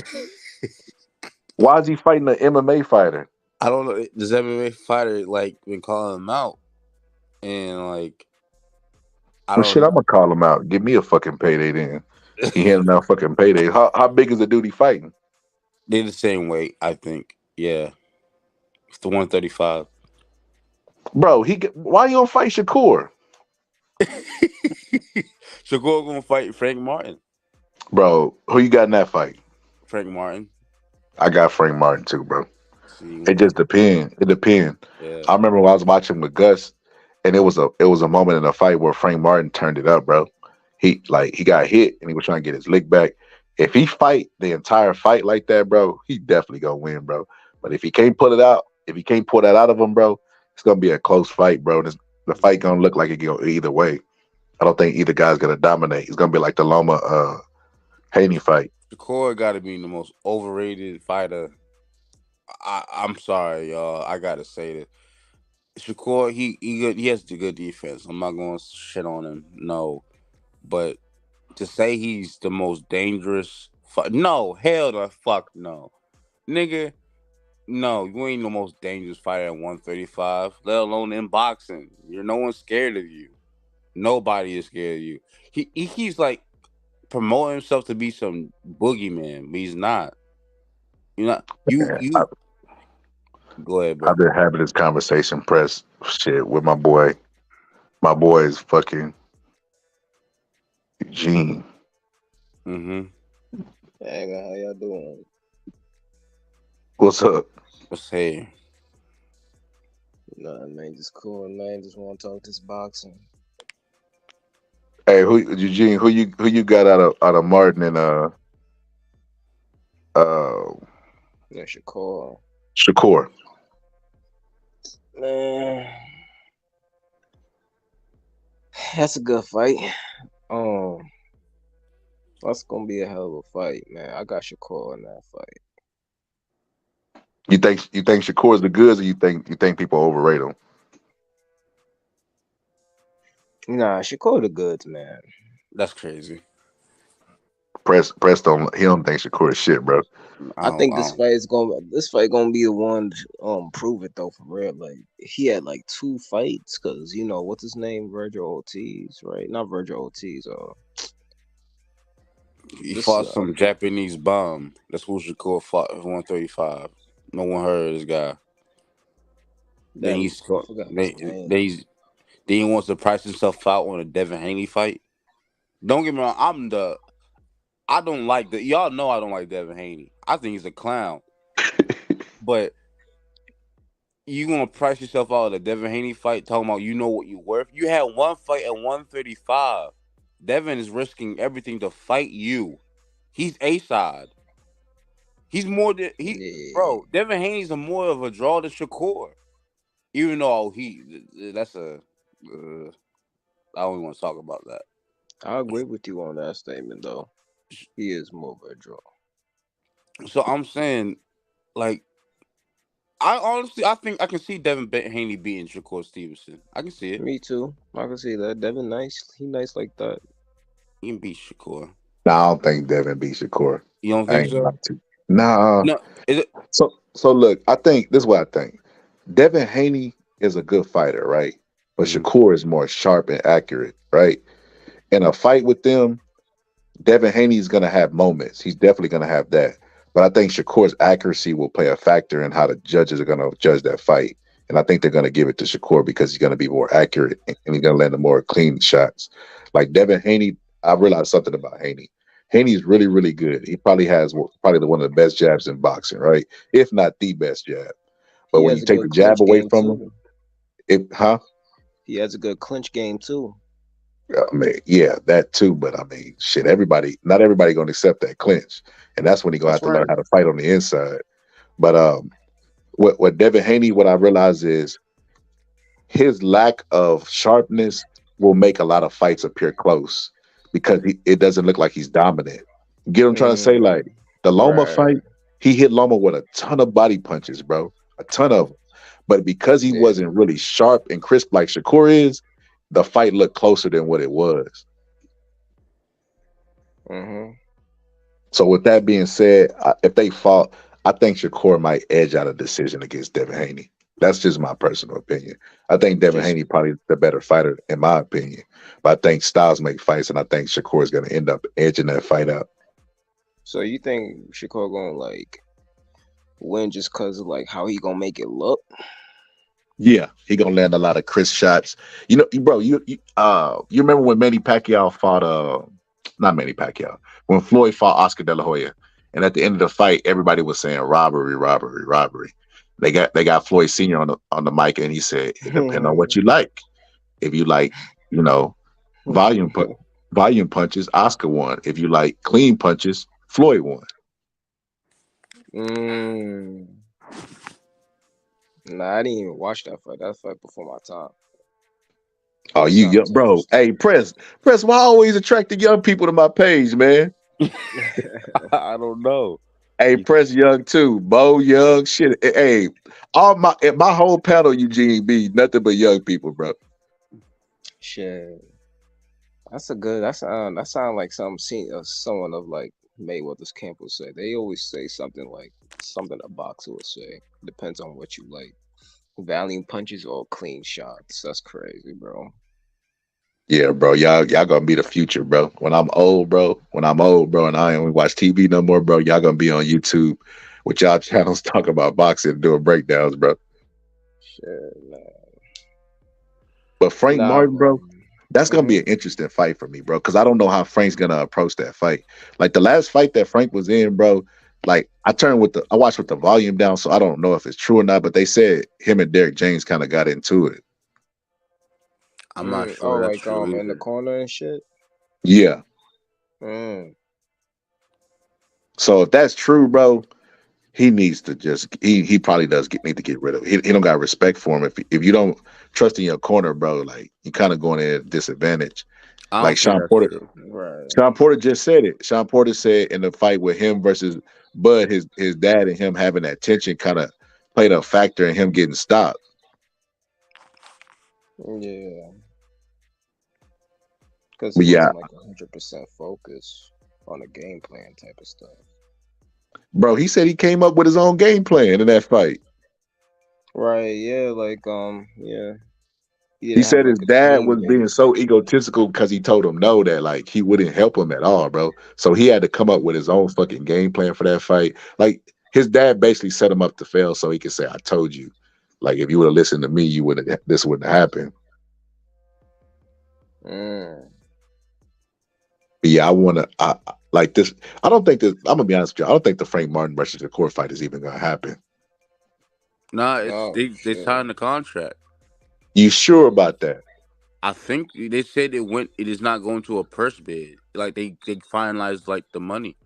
Why is he fighting an MMA fighter? I don't know. This MMA fighter like been calling him out, and like I Well, don't shit, know. I'm gonna call him out. Give me a fucking payday then. He handing out fucking payday. How big is the dude he fighting? They're the same weight, I think. Yeah, it's the 135. Bro, why you don't fight Shakur? Shakur gonna fight Frank Martin. Bro, who you got in that fight? Frank Martin. I got Frank Martin too, bro. See, It just depends. It depends. yeah. I remember when I was watching with Gus, and it was a moment in the fight where Frank Martin turned it up, bro. He got hit and he was trying to get his lick back. If he fight the entire fight like that, bro, he definitely gonna win, bro. But if he can't pull it out, if he can't pull that out of him, bro, it's gonna be a close fight, bro. The fight gonna look like it go either way. I don't think either guy's gonna dominate. It's gonna be like the Loma Haney fight. Shakur got to be the most overrated fighter. I'm sorry, y'all. I gotta say this. Shakur, he has the good defense. I'm not going to shit on him. No, but to say he's the most dangerous, no, hell the fuck no, nigga. No, you ain't the most dangerous fighter at 135, let alone in boxing. No one's scared of you. Nobody is scared of you. He keeps like promoting himself to be some boogeyman, but he's not. You're not. You. Go ahead, bro. I've been having this conversation, press shit, with my boy. My boy is fucking Eugene. Mm-hmm. Hey, how y'all doing? What's up? What's hey? Nah, man, just cool, man. Just want to talk this boxing. Hey, Eugene? Who you got out of Martin and Yeah, Shakur. Shakur? Man, that's a good fight. That's gonna be a hell of a fight, man. I got Shakur in that fight. You think Shakur's the goods, or you think people overrate him? Nah, Shakur the goods, man. That's crazy. Press don't think Shakur is shit, bro. I think this fight gonna be the one to prove it though, for real. Like he had like 2 fights, cause what's his name, Virgil Ortiz, right? Not Virgil Ortiz. He fought some Japanese bum. That's who Shakur fought at 135. No one heard of this guy. Then he wants to price himself out on a Devin Haney fight. Don't get me wrong, I don't like y'all know I don't like Devin Haney. I think he's a clown. But you gonna price yourself out at a Devin Haney fight talking about you know what you're worth? You had 1 fight at 135. Devin is risking everything to fight you. He's A-side. He's more than bro. Devin Haney's more of a draw than Shakur. Even though that's I don't want to talk about that. I agree with you on that statement, though. He is more of a draw. So I'm saying, like, I think I can see Devin Haney beating Shakur Stevenson. I can see it. Me too. I can see that. Devin nice. He nice like that. He can beat Shakur. No, I don't think Devin beat Shakur. You don't think so? Nah. No. Is it? So look, I think this is what I think. Devin Haney is a good fighter, right? But Mhm. Shakur is more sharp and accurate, right? In a fight with them, Devin Haney's gonna have moments. He's definitely gonna have that. But I think Shakur's accuracy will play a factor in how the judges are gonna judge that fight. And I think they're gonna give it to Shakur because he's gonna be more accurate and he's gonna land the more clean shots. Like Devin Haney, I realized something about Haney. Haney's really, really good. He probably has probably one of the best jabs in boxing, right? If not the best jab. But He when has you a take the good jab clinch away game from him, too. huh? He has a good clinch game too. I mean, yeah, that too. But I mean, shit, not everybody gonna accept that clinch, and that's when he gonna have That's to learn right. how to fight on the inside. But what Devin Haney, what I realize is his lack of sharpness will make a lot of fights appear close because it doesn't look like he's dominant. Get what I'm trying to say? Mm, Like the Loma right. fight, he hit Loma with a ton of body punches, bro, a ton of them. But because he Yeah. wasn't really sharp and crisp like Shakur is, the fight looked closer than what it was. Mm-hmm. So with that being said, if they fought, I think Shakur might edge out a decision against Devin Haney. That's just my personal opinion. I think Devin Just Haney probably the better fighter in my opinion. But I think styles make fights, and I think Shakur is going to end up edging that fight out. so you think Shakur gonna like win just cause of like how he gonna make it look? Yeah, he gonna land a lot of crisp shots. You know, bro, you remember when Manny Pacquiao fought not Manny Pacquiao, when Floyd fought Oscar De La Hoya, and at the end of the fight, everybody was saying robbery, robbery, robbery. They got Floyd Senior on the mic, and he said it depends on what you like. If you like, you know, volume pu- volume punches, Oscar won. If you like clean punches, Floyd won. mm. Nah, I didn't even watch that fight. That fight before my time. Oh, It you young sounds bro. interesting. Hey, press. Why always attracting young people to my page, man? I don't know. Hey, You- Press Young too. Bo Young, shit. Hey, all my whole panel, Eugene B, nothing but young people, bro. Shit, that's a good. That sound like someone of like Mayweather's camp would say. They always say something a boxer would say. Depends on what you like. Valiant punches or clean shots. That's crazy, bro. Yeah, bro. Y'all gonna be the future, bro. When I'm old, bro. When I'm old, bro, and I ain't watch TV no more, bro. Y'all gonna be on YouTube with y'all channels talking about boxing and doing breakdowns, bro. Shit, man. But Frank Nah, Martin, bro, man. that's gonna be Hmm. an interesting fight for me, bro. Because I don't know how Frank's gonna approach that fight. Like the last fight that Frank was in, bro. Like I watched with the volume down, so I don't know if it's true or not. But they said him and Derek James kind of got into it. I'm not Oh, sure that's like true in the either. corner and shit. Yeah. Mm. So if that's true, bro, he needs to he probably need to get rid of it. He don't got respect for him. If you don't trust in your corner, bro, like you kind of going at a disadvantage. I Like don't think that's true. Right. Sean Porter just said it. Sean Porter said in the fight with him versus Bud, his dad and him having that tension kind of played a factor in him getting stopped. Yeah, because he But yeah, wasn't like 100% focused on the game plan type of stuff. bro, he said he came up with his own game plan in that fight. Right. Yeah. Yeah. He He didn't have said his like a dad team was being game. so egotistical because he told him no, that like he wouldn't help him at all, bro. So he had to come up with his own fucking game plan for that fight. Like his dad basically set him up to fail so he could say, "I told you." Like if you would have listened to me, this wouldn't have happened. Mm. But yeah, I like this. I don't think that I'm gonna be honest with you. I don't think the Frank Martin versus the core fight is even gonna happen. Nah, Oh they shit. signed the contract. You sure about that? I think they said it is not going to a purse bid. Like they finalized like the money.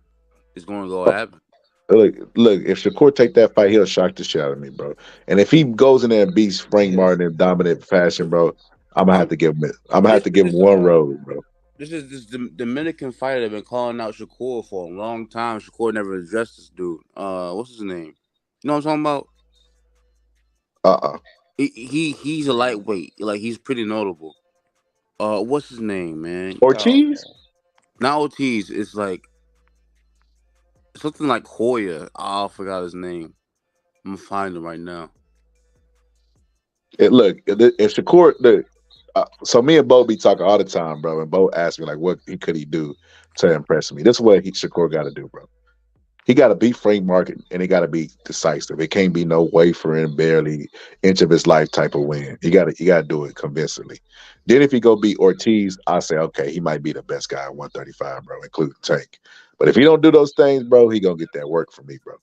It's going to go happen. Look, if Shakur take that fight, he'll shock the shit out of me, bro. And if he goes in there and beats Frank Martin in dominant fashion, bro, I'm gonna have I'm to give him it. I'm gonna have this to give him this one road, bro. this Dominican fighter that been calling out Shakur for a long time. Shakur never addressed this dude. What's his name? You know what I'm talking about? Uh-uh. He's a lightweight. Like he's pretty notable. What's his name, man? Oh Ortiz? Not Ortiz. It's like something like Hoya. Oh, I forgot his name. I'm gonna find him right now. Look, if Shakur, so me and Bo be talking all the time, bro, and Bo asked me like, what could he do to impress me? This is what Shakur got to do, bro. He got to beat Frank Market, and he got to be decisive. It can't be no wafering, barely inch of his life type of win. You got to do it convincingly. Then if he go beat Ortiz, I say okay, he might be the best guy at 135, bro, including Tank. But if he don't do those things, bro, he gonna get that work from me, bro.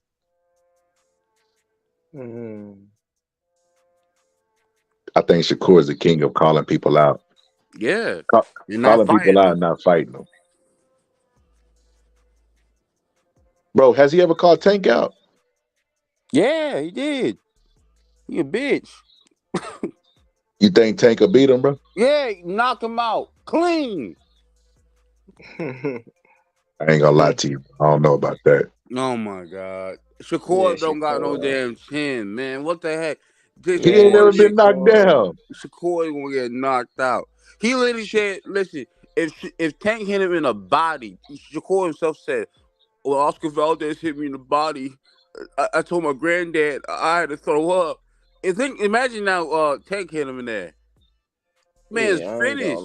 I think Shakur is the king of calling people out. Yeah, calling people out and not fighting them. Bro, has he ever called Tank out? Yeah, he did. He a bitch. You think Tank will beat him, bro? Yeah, knock him out clean. I ain't gonna lie to you. I don't know about that. Oh my God, Shakur don't got no damn chin, man. What the heck? He ain't never been knocked down. Shakur is gonna get knocked out. He literally said, "Listen, if Tank hit him in the body," Shakur himself said, "Well, Oscar Valdez hit me in the body. I told my granddad I had to throw up." Imagine now, Tank hit him in there. Man, it's finished.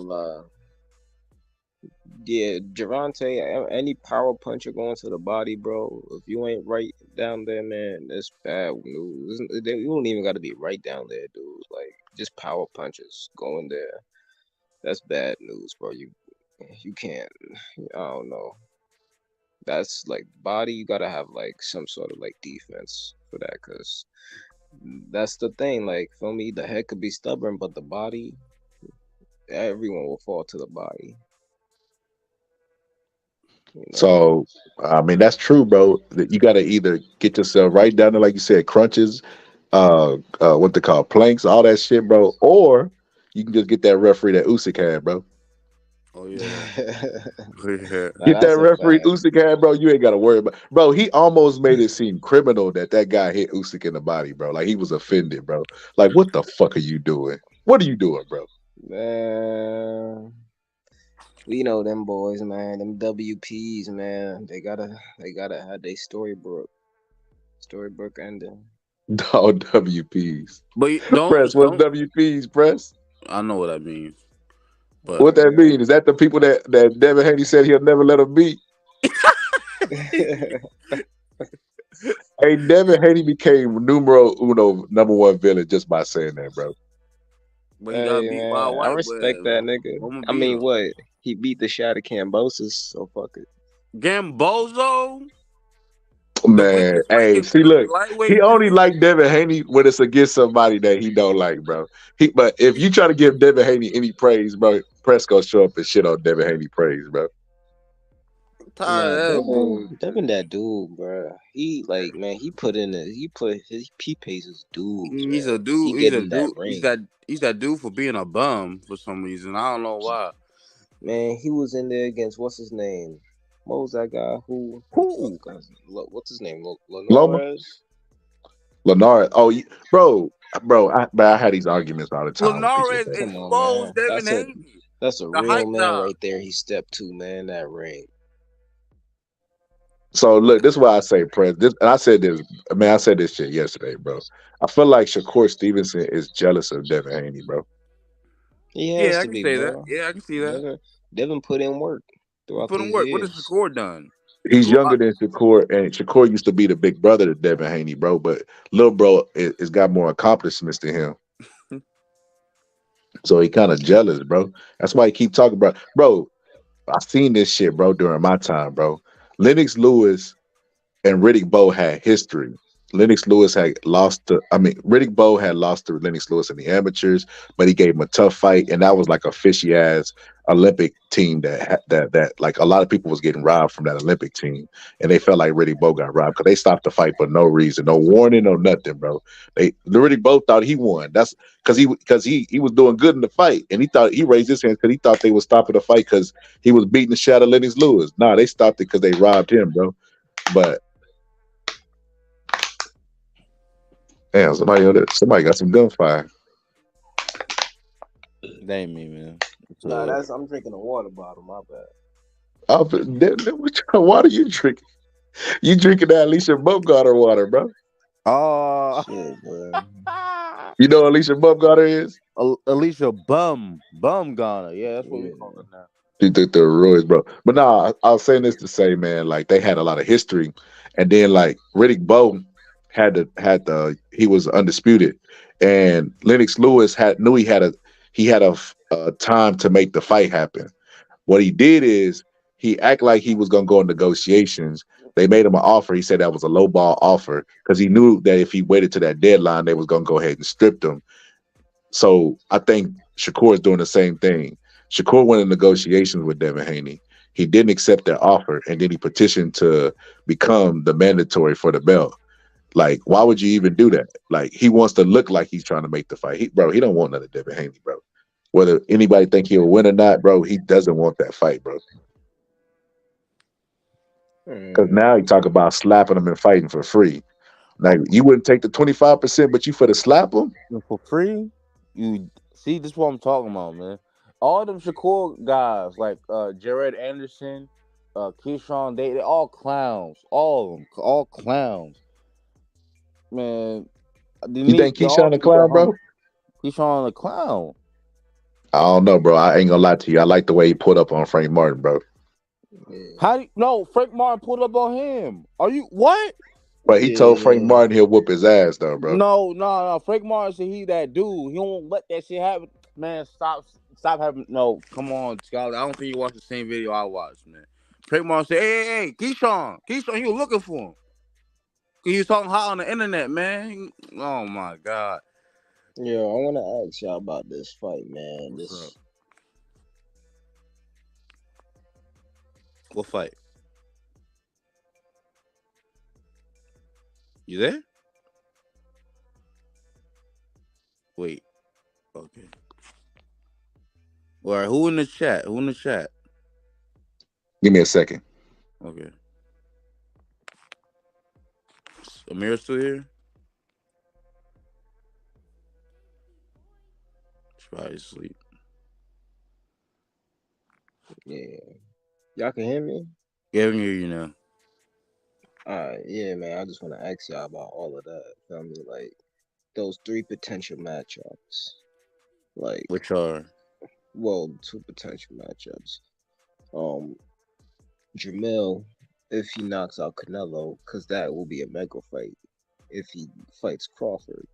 Yeah, Gervonta, any power puncher going to the body, bro, if you ain't right down there, man, that's bad news. You don't even got to be right down there, dude. Like, just power punches going there. That's bad news, bro. You can't, I don't know. That's like body, you got to have like some sort of like defense for that, because that's the thing. Like, for me, the head could be stubborn, but the body, everyone will fall to the body. So, I mean, that's true, bro. You got to either get yourself right down there, like you said, crunches, what they call planks, all that shit, bro, or you can just get that referee that Usyk had, bro. Oh yeah, get that referee Usyk had, bro. You ain't got to worry about, bro. He almost made it seem criminal that guy hit Usyk in the body, bro. Like he was offended, bro. Like, what the fuck are you doing? What are you doing, bro? Man. We know them boys, man. Them WPs, man. They gotta have their storybook ending. Oh, WPs. But Press, what's WPs, Press? I know what that means. But what that mean? Is that the people that Devin Haney said he'll never let them beat? Hey, Devin Haney became numero uno, #1 villain just by saying that, bro. But he got beat by a white, I respect that nigga. I mean, what? He beat the shot of Kambosos, so fuck it. Gambozo? Man, hey, see, look, he only like Devin Haney when it's against somebody that he don't like, bro. But if you try to give Devin Haney any praise, bro, Press gonna show up and shit on Devin Haney praise, bro. Devin that dude, bro. He like, man, he pays his dues. He's a dude. He's a dude. He's that dude for being a bum for some reason. I don't know why. Man, he was in there against what's his name? What was that guy? Who? What's his name? Linares? Linares. Oh, bro. I had these arguments all the time. Linares exposed Devin Haney. That's a real man right there. He stepped to, man, that ring. So look, this is why I say, Press. And I said this, man. I said this shit yesterday, bro. I feel like Shakur Stevenson is jealous of Devin Haney, bro. Yeah, I can say that. Yeah, I can see that. Devin put in work throughout the years. What has Shakur done? He's younger than Shakur, and Shakur used to be the big brother to Devin Haney, bro. But little bro has got more accomplishments than him. So he kind of jealous, bro. That's why he keep talking about, bro. I seen this shit, bro, during my time, bro. Lennox Lewis and Riddick Bowe had history. Lennox Lewis had lost to, Riddick Bowe had lost to Lennox Lewis in the amateurs, but he gave him a tough fight, and that was like a fishy ass Olympic team that like a lot of people was getting robbed from that Olympic team, and they felt like Riddick Bowe got robbed because they stopped the fight for no reason, no warning, no nothing, bro. Riddick Bowe thought he won. That's because he was doing good in the fight, and he raised his hand because he thought they was stopping the fight because he was beating the shit out of Lennox Lewis. Nah, they stopped it because they robbed him, bro. But damn, somebody got some gunfire. That ain't me, man. Nah, I'm drinking a water bottle. My bad. What kind of water you drinking? You drinking that Alicia Bogart water, bro? Oh, shit, bro. You know who Alicia Bumgarner is? Alicia Bumgarner. Yeah, that's what we call her now. She took the Royce, bro. But nah, I was saying this to say, man, like they had a lot of history, and then like Riddick Bowe he was undisputed, and Lennox Lewis knew he had a time to make the fight happen. What he did is he act like he was gonna go in negotiations. They made him an offer. He said that was a low ball offer because he knew that if he waited to that deadline, they was gonna go ahead and strip him. So I think Shakur is doing the same thing. Shakur went in negotiations with Devin Haney. He didn't accept their offer, and then he petitioned to become the mandatory for the belt. Like, why would you even do that? Like, he wants to look like he's trying to make the fight. He don't want none of Devin Haney, bro. Whether anybody think he'll win or not, bro, he doesn't want that fight, bro. Because now he talk about slapping him and fighting for free. Like, you wouldn't take the 25%, but you for to slap him? For free? You see, this is what I'm talking about, man. All them Shakur guys, like Jared Anderson, Keyshawn, they're all clowns. All of them, all clowns. Man, you think Keyshawn a clown, bro? Keyshawn a clown. I don't know, bro. I ain't gonna lie to you. I like the way he put up on Frank Martin, bro. No, Frank Martin pulled up on him. Are you what? But he told Frank Martin he'll whoop his ass, though, bro. No. Frank Martin said he that dude. He don't let that shit happen. Man, stop having. No, come on, Scott. I don't think you watched the same video I watched, man. Frank Martin said, hey, Keyshawn, he was looking for him. He was talking hot on the internet, man. Oh my God. Yo, I want to ask y'all about this fight, man. What fight? You there? Wait. Okay. All right. Who in the chat? Give me a second. Okay. Amir still here? She's probably asleep. Yeah. Y'all can hear me? Yeah, I can hear you now. Yeah, man. I just want to ask y'all about all of that. Feel me? Like those 3 potential matchups. Like which are? Well, 2 potential matchups. Jermell, if he knocks out Canelo, because that will be a mega fight. If he fights Crawford.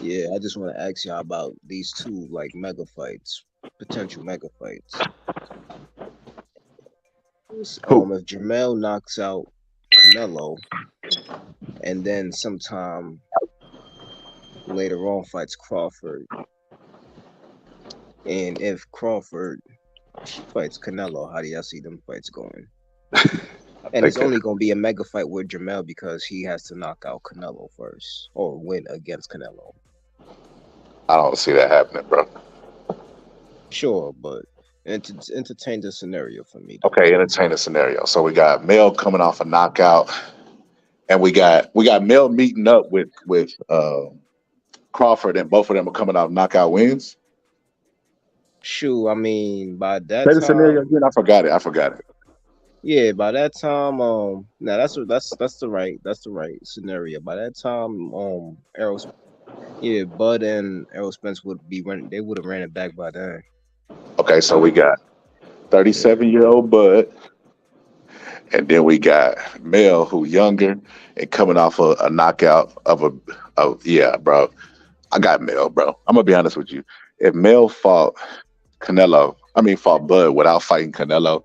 Yeah, I just want to ask y'all about these 2 like mega fights, potential mega fights. If Jermell knocks out Canelo, and then sometime later on fights Crawford, and if Crawford fights Canelo, how do y'all see them fights going? And it's only going to be a mega fight with Jermell because he has to knock out Canelo first or win against Canelo. I don't see that happening, bro. Sure, but entertain the scenario for me. Okay, entertain the scenario. So we got Mel coming off a knockout, and we got Mel meeting up with Crawford, and both of them are coming off knockout wins. Shoot, I mean, by that Say time, the scenario again. I forgot it. Yeah, by that time, that's the right scenario. By that time, Bud and Errol Spence would be running. They would have ran it back by then. Okay, so we got 37-year-old Bud, and then we got Mel, who younger and coming off a knockout of bro. I got Mel, bro. I'm gonna be honest with you. If Mel fought Bud without fighting Canelo,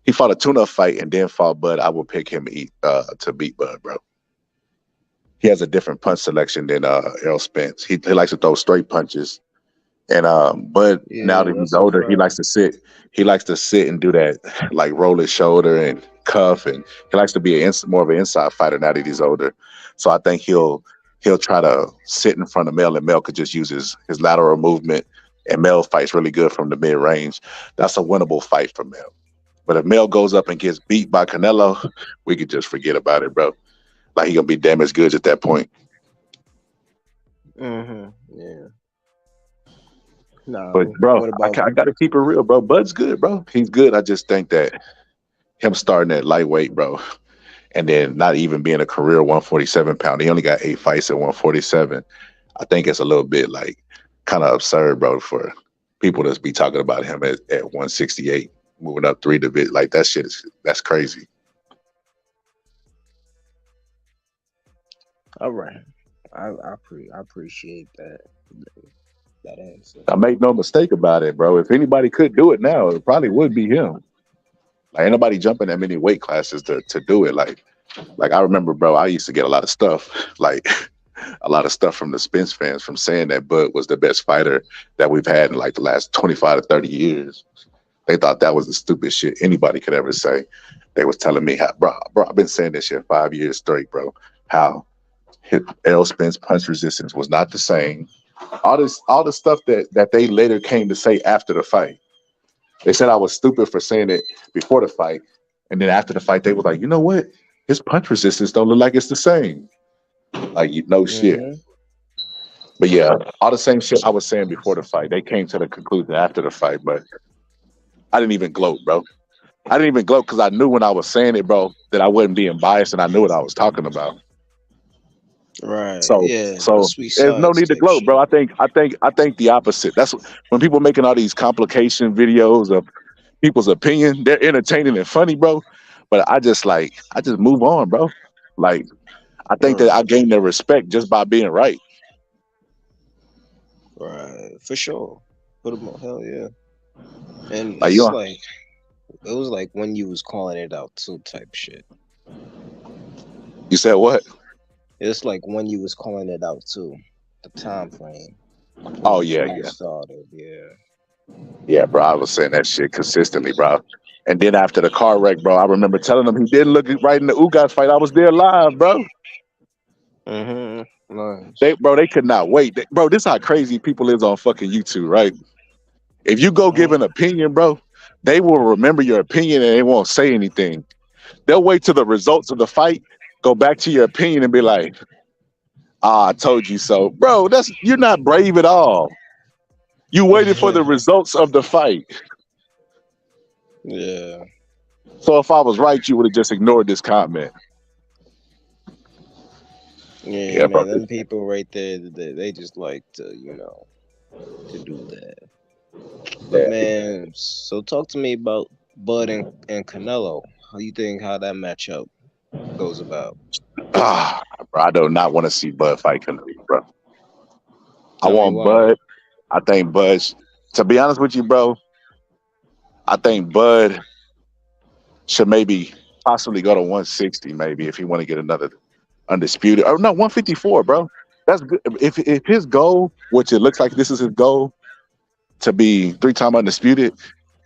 he fought a tune-up fight and then fought Bud, I would pick him to beat Bud, bro. He has a different punch selection than Errol Spence. He likes to throw straight punches. And Bud, now that he's older, he likes to sit. He likes to sit and do that, like roll his shoulder and cuff, and he likes to be more of an inside fighter now that he's older. So I think he'll try to sit in front of Mel, and Mel could just use his lateral movement. And Mel fights really good from the mid range. That's a winnable fight for Mel. But if Mel goes up and gets beat by Canelo, we could just forget about it, bro. Like, he gonna be damaged goods at that point. Yeah. No, but bro, I gotta keep it real, bro. Bud's good, bro. He's good. I just think that him starting at lightweight, bro, and then not even being a career 147 pounder. He only got 8 fights at 147. I think it's a little bit like kind of absurd, bro, for people to be talking about him at 168, moving up 3 divisions. Like that shit that's crazy. All right, I appreciate that answer. I make no mistake about it, bro. If anybody could do it now, it probably would be him. Like ain't nobody jumping that many weight classes to do it. Like I remember, bro, I used to get a lot of stuff, like a lot of stuff from the Spence fans from saying that Bud was the best fighter that we've had in like the last 25 to 30 years. They thought that was the stupidest shit anybody could ever say. They was telling me how, bro, I've been saying this shit 5 years straight, bro. How Errol Spence punch resistance was not the same. All the stuff that they later came to say after the fight. They said I was stupid for saying it before the fight, and then after the fight, they were like, you know what? His punch resistance don't look like it's the same. Like shit. But yeah, all the same shit I was saying before the fight. They came to the conclusion after the fight, but I didn't even gloat, bro. I didn't even gloat because I knew when I was saying it, bro, that I wasn't being biased and I knew what I was talking about. Right. So there's no need to gloat, bro. I think the opposite. That's when people making all these complication videos of people's opinion. They're entertaining and funny, bro. But I just move on, bro. Like I think that I gained their respect just by being right. Right, for sure. Put them on, hell yeah. And Like, it's it was like when you was calling it out too, type shit. You said what? It's like when you was calling it out too, the time frame. Oh yeah. Started, Yeah, bro. I was saying that shit consistently, bro. And then after the car wreck, bro, I remember telling them he didn't look right in the Ugas fight. I was there live, bro. Nice. They could not wait. Bro, this is how crazy people is on fucking YouTube, right? If you go give an opinion, bro, they will remember your opinion and they won't say anything. They'll wait till the results of the fight, go back to your opinion and be like, I told you so. Bro, you're not brave at all. You waited for the results of the fight. Yeah. So if I was right, you would have just ignored this comment. Yeah, man, bro. Them people right there, they just like to, to do that. But man, so talk to me about Bud and Canelo. How you think how that matchup goes about? Bro, I do not want to see Bud fight Canelo, bro. I want Bud. I think Bud, to be honest with you, bro, I think Bud should possibly go to 160, maybe, if he want to get another undisputed. Or no, 154, bro. That's good. If his goal, which it looks like this is his goal, to be 3-time undisputed,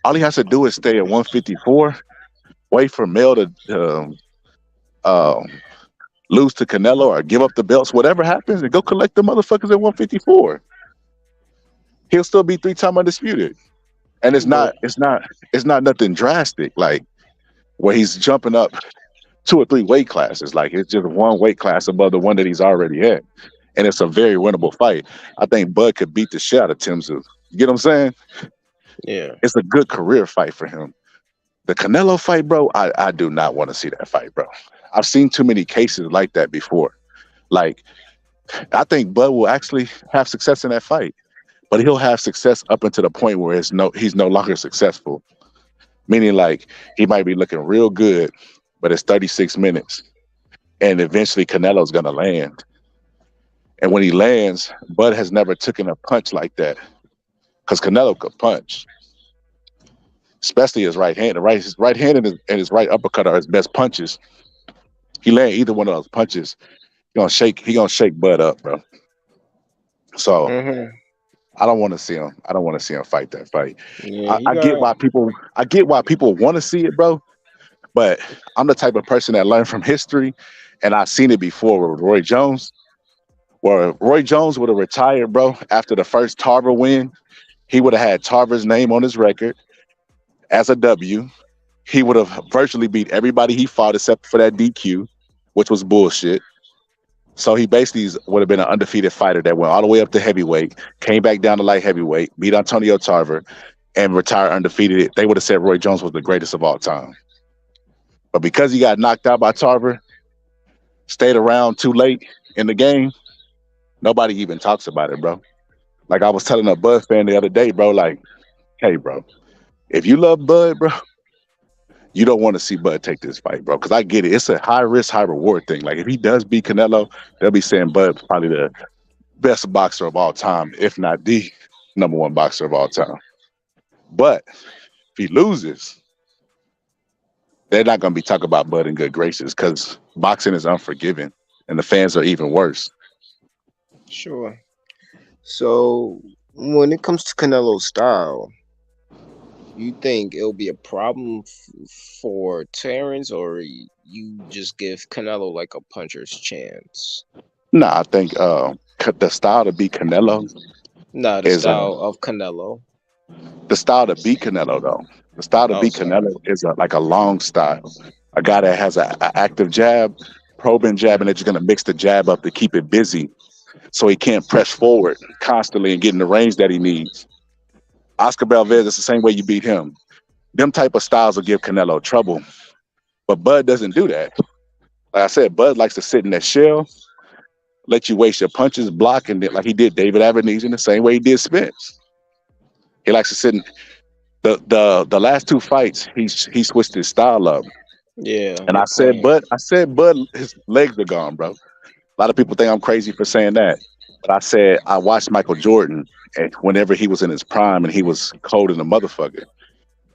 all he has to do is stay at 154, wait for Mel to lose to Canelo or give up the belts, whatever happens, and go collect the motherfuckers at 154. He'll still be 3-time undisputed. And it's not nothing drastic, like where he's jumping up 2 or 3 weight classes. Like it's just one weight class above the one that he's already at. And it's a very winnable fight. I think Bud could beat the shit out of Tim Tszyu. You get what I'm saying? Yeah. It's a good career fight for him. The Canelo fight, bro, I do not want to see that fight, bro. I've seen too many cases like that before. Like, I think Bud will actually have success in that fight, but he'll have success up until the point where he's no longer successful. Meaning, like, he might be looking real good, but it's 36 minutes, and eventually Canelo's gonna land. And when he lands, Bud has never taken a punch like that, because Canelo could punch, especially his right hand. His right hand and his right uppercut are his best punches. He land either one of those punches, he gonna shake Bud up, bro. So I don't want to see him. I don't want to see him fight that fight. Yeah, I get why people want to see it, bro. But I'm the type of person that learned from history, and I've seen it before with Roy Jones, where Roy Jones would have retired, bro, after the first Tarver win. He would have had Tarver's name on his record as a W. He would have virtually beat everybody he fought except for that DQ, which was bullshit. So he basically would have been an undefeated fighter that went all the way up to heavyweight, came back down to light heavyweight, beat Antonio Tarver, and retired undefeated. They would have said Roy Jones was the greatest of all time. But because he got knocked out by Tarver, stayed around too late in the game, nobody even talks about it, bro. Like I was telling a Bud fan the other day, bro, like, hey, bro, if you love Bud, bro, you don't want to see Bud take this fight, bro. Because I get it. It's a high risk, high reward thing. Like if he does beat Canelo, they'll be saying Bud's probably the best boxer of all time, if not the number one boxer of all time. But if he loses, they're not going to be talking about Bud in good graces because boxing is unforgiving and the fans are even worse. Sure. So when it comes to Canelo's style, you think it'll be a problem for Terrence, or you just give Canelo like a puncher's chance? Nah, I think the style to beat Canelo. Nah, the style of Canelo. The style to beat Canelo, though. The style to beat Canelo is like a long style. A guy that has an active jab, probing jab, and they're just going to mix the jab up to keep it busy so he can't press forward constantly and get in the range that he needs. Oscar Valdez, it's the same way you beat him. Them type of styles will give Canelo trouble. But Bud doesn't do that. Like I said, Bud likes to sit in that shell, let you waste your punches, block, and like he did David Avenesian, the same way he did Spence. He likes to sit in the last two fights, he switched his style up. Yeah. And I said, Bud, his legs are gone, bro. A lot of people think I'm crazy for saying that. But I said, I watched Michael Jordan and whenever he was in his prime and he was cold in a motherfucker.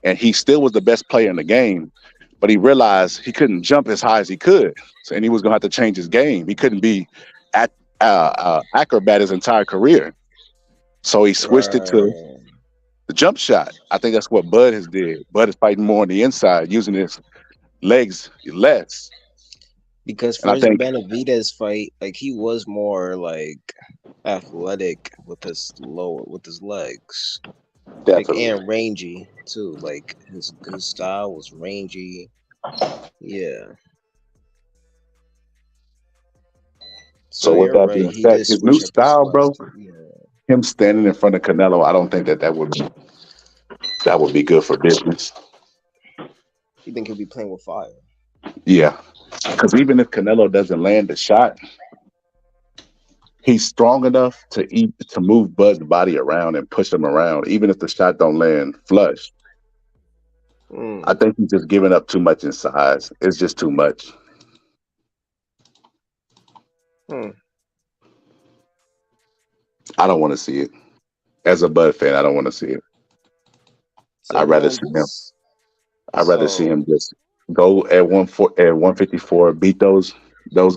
And he still was the best player in the game, but he realized he couldn't jump as high as he could. And he was going to have to change his game. He couldn't be acrobat his entire career. So he switched it to the jump shot. I think that's what Bud has did. Bud is fighting more on the inside, using his legs less. Because for his Benavidez fight, like he was more like athletic with his legs. Definitely. Like, and rangy too. Like his style was rangy. Yeah. So with that being said, his new style, bro, him standing in front of Canelo, I don't think that would be good for business. You think he'll be playing with fire? Yeah. Because even if Canelo doesn't land the shot, he's strong enough to move Bud's body around and push him around, even if the shot don't land flush. I think he's just giving up too much in size. It's just too much. I don't want to see it. As a Bud fan, I don't want to see it. So I'd rather see him just go at 154, beat those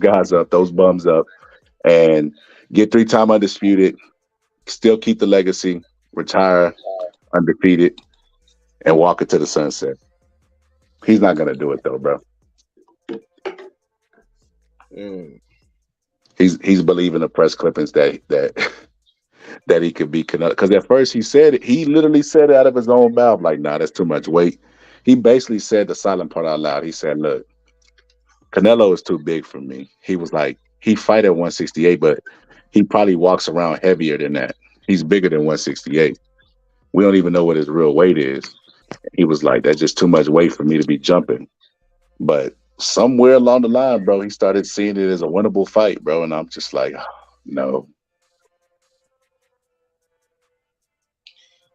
guys up, those bums up, and get 3-time undisputed, still keep the legacy, retire undefeated, and walk it to the sunset. He's not gonna do it though, bro. He's believing the press clippings that he could be Canelo. Because at first he literally said it out of his own mouth, like, nah, that's too much weight. He basically said the silent part out loud. He said, look, Canelo is too big for me. He was like, he fight at 168, but he probably walks around heavier than that. He's bigger than 168. We don't even know what his real weight is. He was like, that's just too much weight for me to be jumping. But somewhere along the line, bro, he started seeing it as a winnable fight, bro. And I'm just like, no.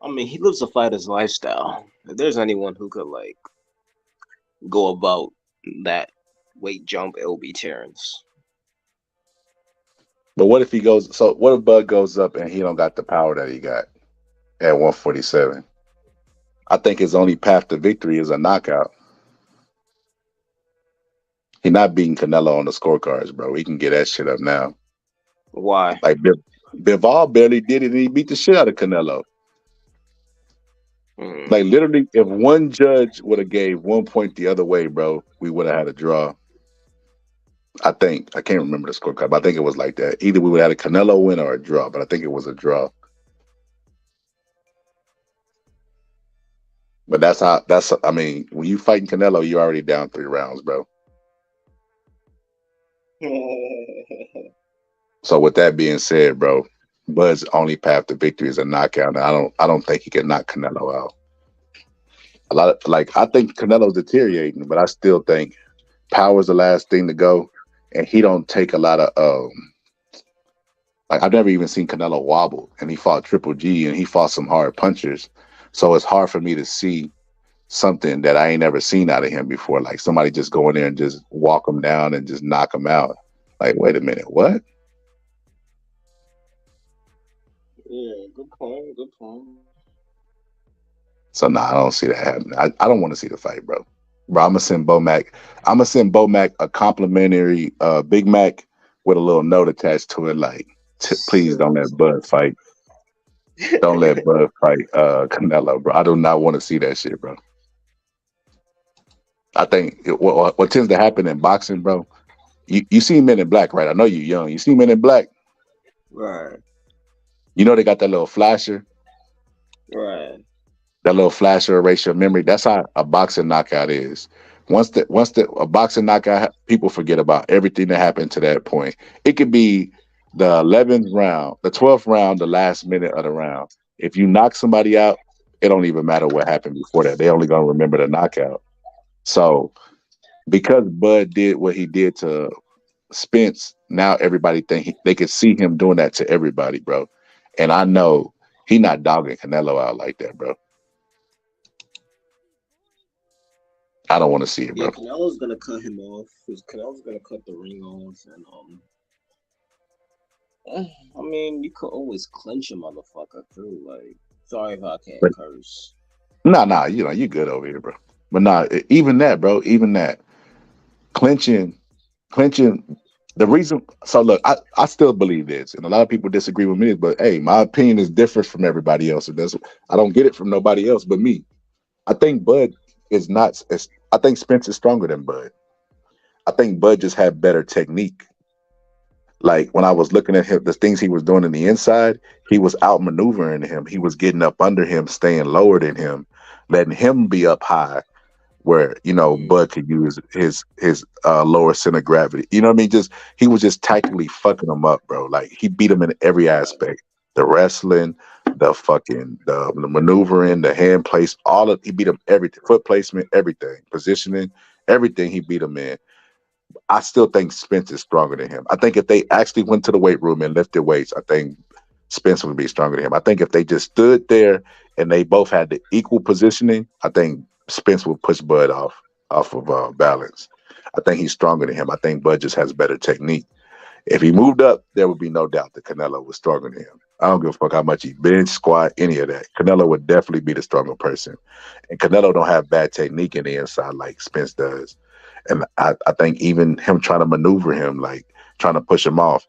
I mean, he lives a fighter's lifestyle. If there's anyone who could like go about that weight jump, it'll be Terrence. But what if what if Bud goes up and he don't got the power that he got at 147? I think his only path to victory is a knockout. He's not beating Canelo on the scorecards, bro. He can get that shit up now. Why? Like Bivol barely did it and he beat the shit out of Canelo. Like literally, if one judge would have gave 1 point the other way, bro, we would have had a draw. I can't remember the scorecard, but I think it was like that. Either we would have had a Canelo win or a draw, but I think it was a draw. But I mean, when you fighting Canelo, you're already down 3 rounds, bro. So with that being said, bro, Bud's only path to victory is a knockout. And I don't think he can knock Canelo out. A lot of like I think Canelo's deteriorating, but I still think power's the last thing to go, and he don't take a lot of like I've never even seen Canelo wobble, and he fought Triple G, and he fought some hard punchers, so it's hard for me to see something that I ain't never seen out of him before. Like somebody just go in there and just walk him down and just knock him out. Like, wait a minute, what? Yeah, good point. Good point. So nah, I don't see that happening. I don't want to see the fight, bro. Bro, I'm gonna send Bomac. I'm gonna send Bomac a complimentary Big Mac with a little note attached to it, like, please don't let Bud fight. Don't let Bud fight Canelo, bro. I do not want to see that shit, bro. I think what tends to happen in boxing, bro. You see Men in Black, right? I know you're young. You see Men in Black. Right. You know they got that little flasher. Right. That little flasher erase your memory. That's how a boxing knockout is. Once a boxing knockout, people forget about everything that happened to that point. It could be the 11th round, the 12th round, the last minute of the round. If you knock somebody out, it don't even matter what happened before that. They only gonna remember the knockout. So because Bud did what he did to Spence, now everybody think they could see him doing that to everybody, bro. And I know he not dogging Canelo out like that, bro. I don't want to see it, bro. Yeah, Canelo's gonna cut him off. Canelo's gonna cut the ring off, and I mean, you could always clinch a motherfucker too. Like, sorry if I can't curse. Nah, you know you good over here, bro. But nah, even that, bro, even that clinching. The reason, so look, I still believe this, and a lot of people disagree with me, but hey, my opinion is different from everybody else. I don't get it from nobody else but me. I think Bud is not. I think Spence is stronger than Bud. I think Bud just had better technique. Like when I was looking at him, the things he was doing in the inside, he was outmaneuvering him. He was getting up under him, staying lower than him, letting him be up high, where Bud could use his lower center of gravity. You know what I mean? Just he was just tactically fucking him up, bro. Like he beat him in every aspect. The wrestling, the maneuvering, the hand place, he beat him everything. Foot placement, everything. Positioning, everything he beat him in. I still think Spence is stronger than him. I think if they actually went to the weight room and lifted weights, I think Spence would be stronger than him. I think if they just stood there and they both had the equal positioning, I think Spence would push Bud off of balance. I think he's stronger than him. I think Bud just has better technique. If he moved up, there would be no doubt that Canelo was stronger than him. I don't give a fuck how much he bench, squat, any of that. Canelo would definitely be the stronger person. And Canelo don't have bad technique in the inside like Spence does. And I think even him trying to maneuver him, like trying to push him off,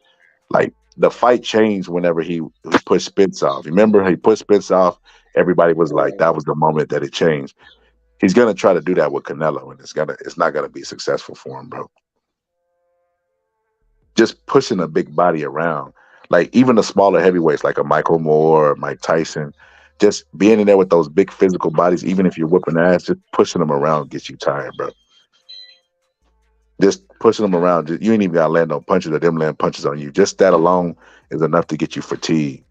like the fight changed whenever he pushed Spence off. Remember, he pushed Spence off. Everybody was like, that was the moment that it changed. He's gonna try to do that with Canelo, and it's not gonna be successful for him, bro. Just pushing a big body around, like even the smaller heavyweights, like a Michael Moore or Mike Tyson, just being in there with those big physical bodies, even if you're whooping ass, just pushing them around gets you tired, bro. Just pushing them around, you ain't even got to land no punches or them land punches on you. Just that alone is enough to get you fatigued.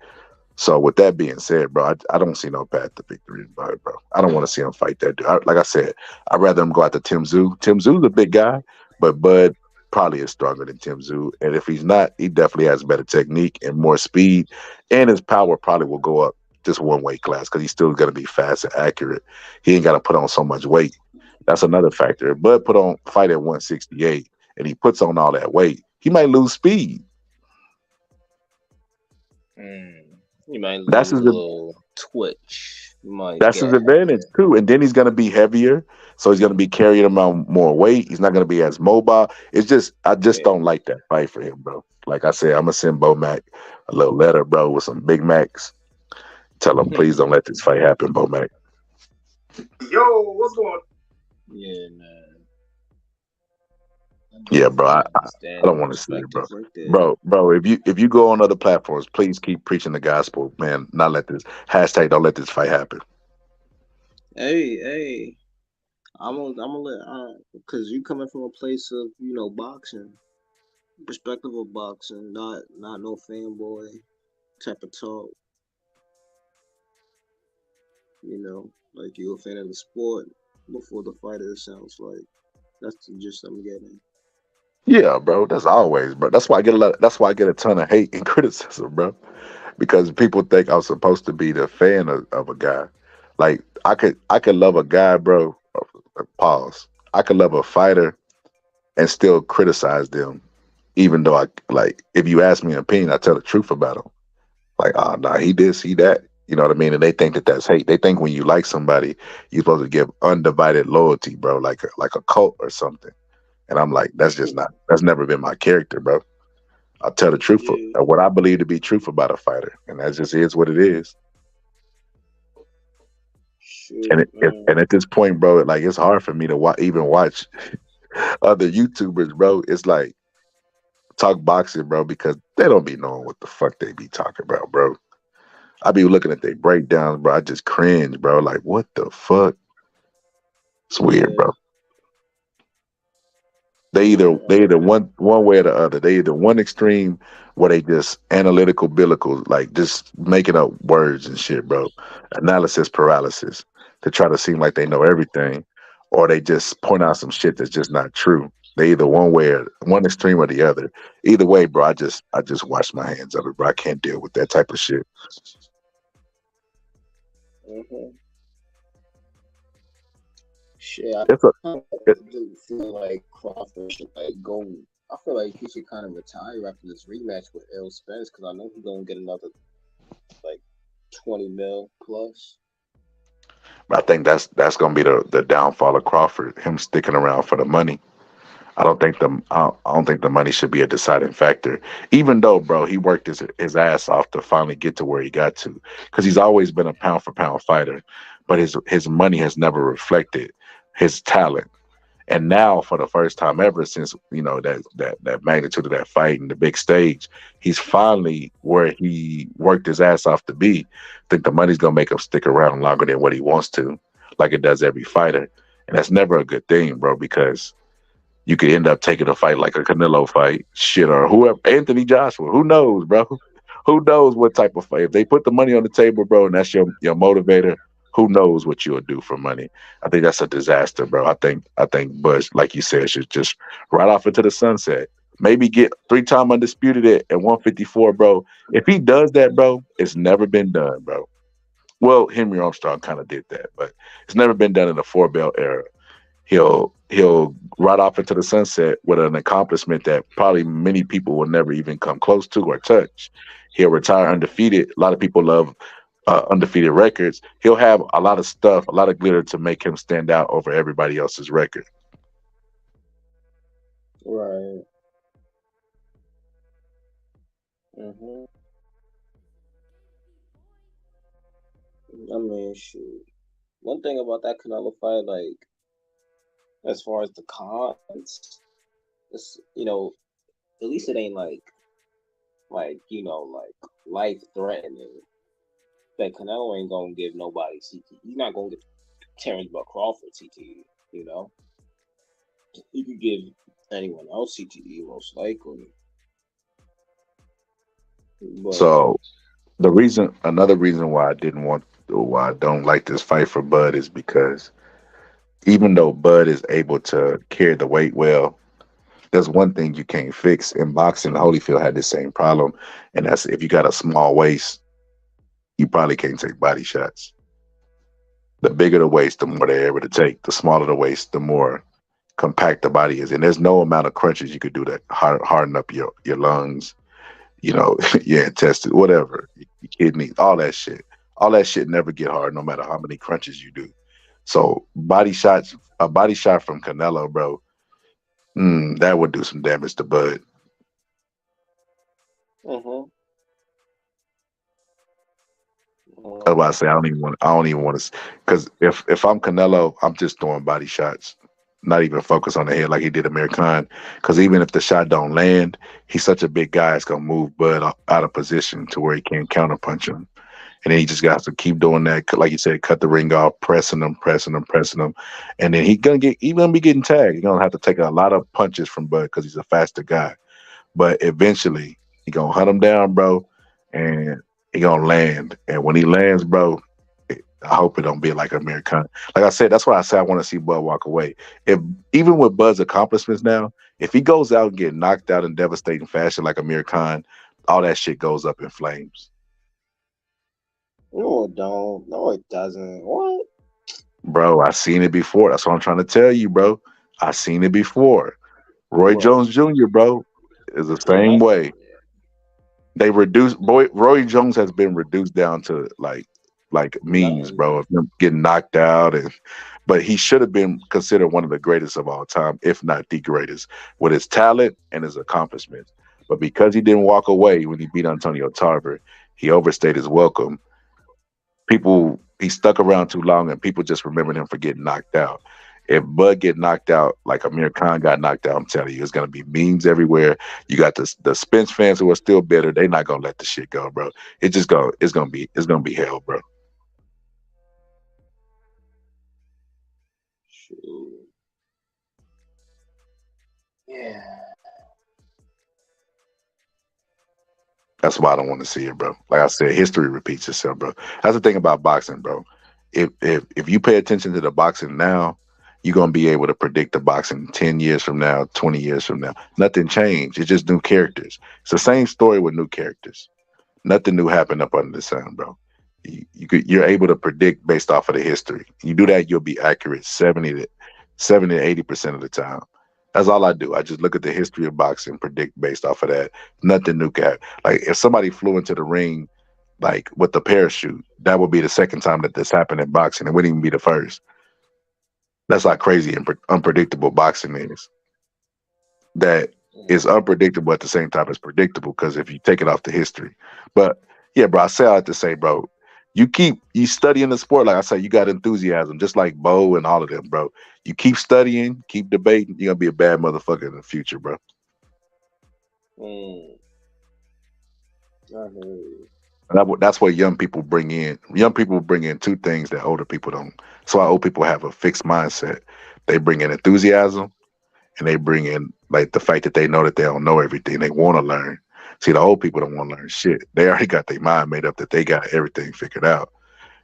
So with that being said, bro, I don't see no path to victory about it, bro. I don't want to see him fight that dude. Like I said, I'd rather him go out to Tim Tszyu. Tim Tszyu's a big guy, but Bud probably is stronger than Tim Tszyu. And if he's not, he definitely has better technique and more speed. And his power probably will go up just one weight class because he's still going to be fast and accurate. He ain't got to put on so much weight. That's another factor. If Bud fight at 168 and he puts on all that weight, he might lose speed. He might lose a little twitch. That's his advantage too. And then he's going to be heavier, so he's going to be carrying around more weight. He's not going to be as mobile. It's just I don't like that fight for him, bro. Like I said, I'm gonna send Bomac a little letter, bro, with some Big Macs. Tell him, please don't let this fight happen, Bomac. Yo, what's going on? Yeah, man. Yeah, bro. I don't want to see it, bro. Bro, if you go on other platforms, please keep preaching the gospel, man. Not let this hashtag. Don't let this fight happen. Hey, I'm gonna let because you coming from a place of boxing, perspective of boxing, not no fanboy type of talk. Like you're a fan of the sport before the fighter. It sounds like that's the gist I'm getting. Yeah, bro. That's always, bro. That's why I get a lot. That's why I get a ton of hate and criticism, bro. Because people think I'm supposed to be the fan of a guy. Like I could love a guy, bro. Pause. I could love a fighter and still criticize them, even though I like. If you ask me an opinion, I tell the truth about them. Like, oh, nah, he this, he that. You know what I mean? And they think that that's hate. They think when you like somebody, you're supposed to give undivided loyalty, bro, like a cult or something. And I'm like, that's just not. That's never been my character, bro. I'll tell the truth of what I believe to be truth about a fighter, and that just is what it is. And at this point, bro, like it's hard for me to even watch other YouTubers, bro. It's like talk boxing, bro, because they don't be knowing what the fuck they be talking about, bro. I be looking at their breakdowns, bro. I just cringe, bro. Like, what the fuck? It's weird, bro. They either one way or the other. They either one extreme where they just analytical biblical, like just making up words and shit, bro. Analysis paralysis to try to seem like they know everything, or they just point out some shit that's just not true. They either one extreme or the other. Either way, bro, I just wash my hands of it, bro. I can't deal with that type of shit. Shit, I feel like Crawford should like go. I feel like he should kind of retire after this rematch with Errol Spence because I know he's gonna get another like 20 mil plus. But I think that's gonna be the downfall of Crawford. Him sticking around for the money. I don't think the money should be a deciding factor. Even though, bro, he worked his ass off to finally get to where he got to, because he's always been a pound for pound fighter, but his money has never reflected his talent. And now, for the first time ever since that magnitude of that fight and the big stage, he's finally where he worked his ass off to be. I think the money's gonna make him stick around longer than what he wants to, like it does every fighter, and that's never a good thing, bro, because you could end up taking a fight like a Canelo fight, shit, or whoever, Anthony Joshua. Who knows, bro? Who knows what type of fight? If they put the money on the table, bro, and that's your motivator, who knows what you'll do for money? I think that's a disaster, bro. I think Bush, like you said, should just ride off into the sunset. Maybe get 3-time undisputed at 154, bro. If he does that, bro, it's never been done, bro. Well, Henry Armstrong kind of did that, but it's never been done in the 4-belt era. He'll ride off into the sunset with an accomplishment that probably many people will never even come close to or touch. He'll retire undefeated. A lot of people love undefeated records. He'll have a lot of stuff, a lot of glitter to make him stand out over everybody else's record. Right. I mean, shoot. One thing about that Canelo fight, like, as far as the cons, it's, at least it ain't like life threatening. Like Canelo ain't gonna give nobody CTE. He's not gonna give Terrence Buck Crawford CTE. He could give anyone else CTE most likely. But, so another reason why I don't like this fight for Bud is because even though Bud is able to carry the weight well, there's one thing you can't fix. In boxing, Holyfield had the same problem, and that's if you got a small waist, you probably can't take body shots. The bigger the waist, the more they're able to take. The smaller the waist, the more compact the body is. And there's no amount of crunches you could do that harden up your lungs, your intestines, whatever, your kidneys, all that shit. All that shit never get hard, no matter how many crunches you do. So a body shot from Canelo, bro, that would do some damage to Bud. That's why I say I don't even want to, because if I'm Canelo, I'm just throwing body shots, not even focus on the head like he did Amir Khan. Because even if the shot don't land, he's such a big guy, it's gonna move Bud out of position to where he can't counterpunch him. And then he just got to keep doing that, like you said, cut the ring off, pressing him, and then he's gonna be getting tagged. He's gonna have to take a lot of punches from Bud because he's a faster guy. But eventually, he gonna hunt him down, bro, and he gonna land. And when he lands, bro, I hope it don't be like Amir Khan. Like I said, that's why I say I want to see Bud walk away. If even with Bud's accomplishments now, if he goes out and get knocked out in devastating fashion like Amir Khan, all that shit goes up in flames. No, it don't. No, it doesn't. What? Bro, I seen it before. That's what I'm trying to tell you, bro. I seen it before. Roy Jones Jr., bro, is the same way. They reduced Roy Jones has been reduced down to like memes, bro, of him getting knocked out, but he should have been considered one of the greatest of all time, if not the greatest, with his talent and his accomplishments. But because he didn't walk away when he beat Antonio Tarver, he overstayed his welcome. He stuck around too long, and people just remembered him for getting knocked out. If Bud get knocked out like Amir Khan got knocked out, I'm telling you, it's gonna be memes everywhere. You got the Spence fans who are still bitter. They're not gonna let the shit go, bro. It's gonna be hell, bro. Yeah. That's why I don't want to see it, bro. Like I said, history repeats itself, bro. That's the thing about boxing, bro. If you pay attention to the boxing now, you're gonna be able to predict the boxing 10 years from now, 20 years from now. Nothing changed. It's just new characters. It's the same story with new characters. Nothing new happened up under the sun, bro. You're able to predict based off of the history. You do that, you'll be accurate 70 to 80% of the time. That's all I do. I just look at the history of boxing, predict based off of that. Nothing new can happen. Like if somebody flew into the ring, like with the parachute, that would be the second time that this happened in boxing. It wouldn't even be the first. That's how crazy and unpredictable boxing is. That is unpredictable at the same time as predictable, because if you take it off the history. But yeah, bro, I say I have to say, bro, you studying the sport. Like I say, you got enthusiasm, just like Bo and all of them, bro. You keep studying, keep debating, you're gonna be a bad motherfucker in the future, bro. I heard you. And that's what young people bring in. Young people bring in two things that older people don't. That's why old people have a fixed mindset. They bring in enthusiasm, and they bring in like the fact that they know that they don't know everything. They want to learn. See, the old people don't want to learn shit. They already got their mind made up that they got everything figured out.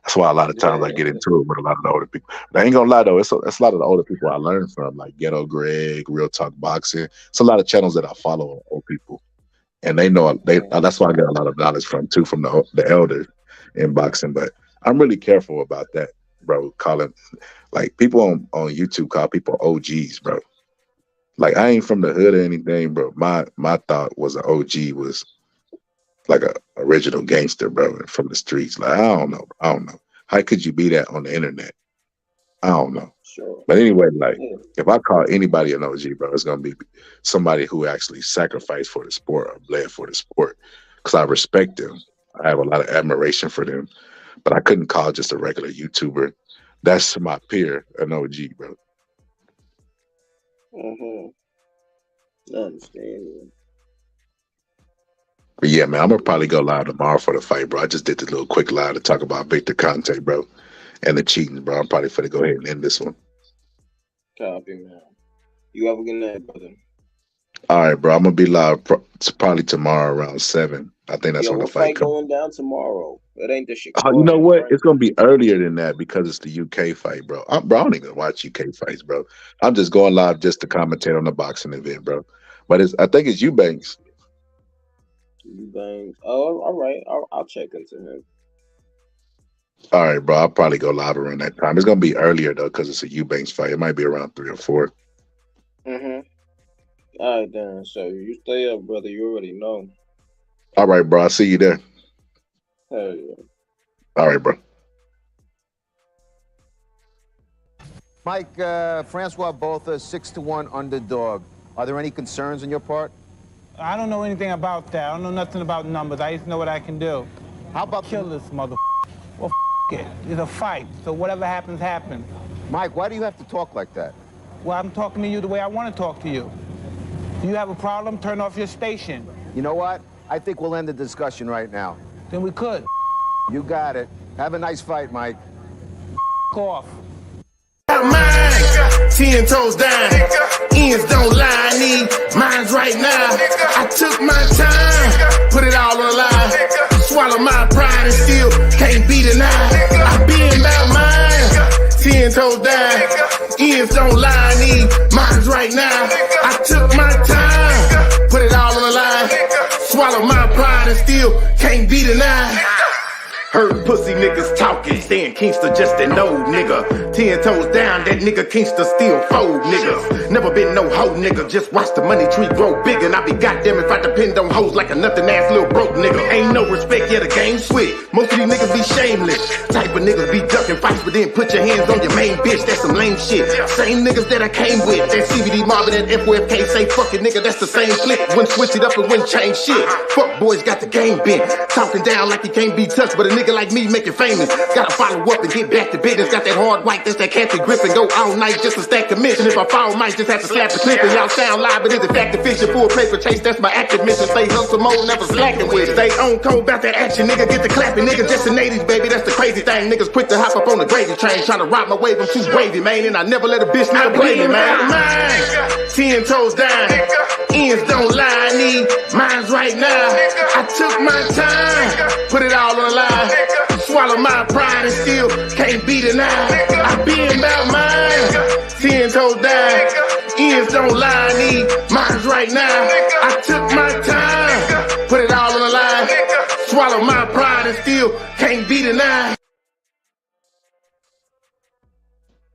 That's why a lot of times I get into it with a lot of the older people. But I ain't gonna lie though, it's a lot of the older people I learned from, like Ghetto Greg, Real Talk Boxing. It's a lot of channels that I follow, old people, and they know that's why I get a lot of knowledge from too, from the elders in boxing. But I'm really careful about that, bro. Calling like people on YouTube call people OGs, bro. Like I ain't from the hood or anything, bro. My thought was an OG was like a original gangster, bro, from the streets. Like I don't know. How could you be that on the internet? I don't know. Sure. But anyway, like if I call anybody an OG, bro, it's gonna be somebody who actually sacrificed for the sport or bled for the sport. Because I respect them. I have a lot of admiration for them. But I couldn't call just a regular YouTuber. That's my peer, an OG, bro. I understand. But yeah, man, I'm gonna probably go live tomorrow for the fight, bro. I just did this little quick live to talk about Victor Conte, bro, and the cheating, bro. I'm probably finna go ahead and end this one. Copy, man. You have a good night, brother. All right, bro. I'm gonna be live probably tomorrow around 7. I think that's when the fight comes. Going down tomorrow. It ain't the shit. Oh, you know what? It's gonna be earlier than that because it's the UK fight, bro. I don't even watch UK fights, bro. I'm just going live just to commentate on the boxing event, bro. But I think it's Eubanks. Eubanks. Oh, all right. I'll check into him. All right, bro. I'll probably go live around that time. It's gonna be earlier though because it's a Eubanks fight. It might be around 3 or 4. All right, then. So you stay up, brother. You already know. All right, bro. I'll see you there. Hell yeah. All right, bro. Mike, Francois Botha, 6-1 underdog. Are there any concerns on your part? I don't know anything about that. I don't know nothing about numbers. I just know what I can do. How about kill this mother? Well, it. It's a fight. So whatever happens, happens. Mike, why do you have to talk like that? Well, I'm talking to you the way I want to talk to you. Do you have a problem? Turn off your station. You know what? I think we'll end the discussion right now. Then we could. You got it. Have a nice fight, Mike. Off. Mine, 10 toes down. Ends don't lie, I need mines right now. I took my time, put it all on the line. Swallow my pride and still can't be denied. I've been back. 10 toes down. Ends don't lie, I need mines right now. I took my time, put it all on the line. Swallow my pride and still can't be denied. Heard pussy niggas talking, saying Kingston just an old nigga. 10 toes down, that nigga Kingston still fold niggas. Never been no hoe nigga, just watch the money tree grow bigger. And I be goddamn if I depend on hoes like a nothing ass little broke nigga. Ain't no respect, yeah the game switch. Most of these niggas be shameless. Type of niggas be ducking fights, but then put your hands on your main bitch. That's some lame shit. Same niggas that I came with. That CBD Marvin, that FOFK say fucking nigga, that's the same clip. Wouldn't switch it up and wouldn't change shit. Fuck boys got the game bent. Talking down like he can't be touched, but a nigga like me make it famous. Gotta follow up and get back to business. Got that hard white, that's that catchy grip and go all night just to stack commission. If I fall, might just have to slap the clip and y'all sound live, but it's a fact of fiction. Full paper chase, that's my active mission. Stay hustle mode, never slacking with it. Stay on code about that action, nigga. Get the clapping, nigga. Just the 80s, baby. That's the crazy thing. Niggas quick to hop up on the gravy train, trying to rock my wave. I'm too wavy, man, and I never let a bitch not play me, man. 10 toes down, ends don't lie. I need mines right now. I took my time, put it all on the line. Swallow my pride and still can't be denied. I been about mine, 10 toes down, ends don't lie. I need mines right now. I took my time, put it all on the line. Swallow my pride and still can't be denied.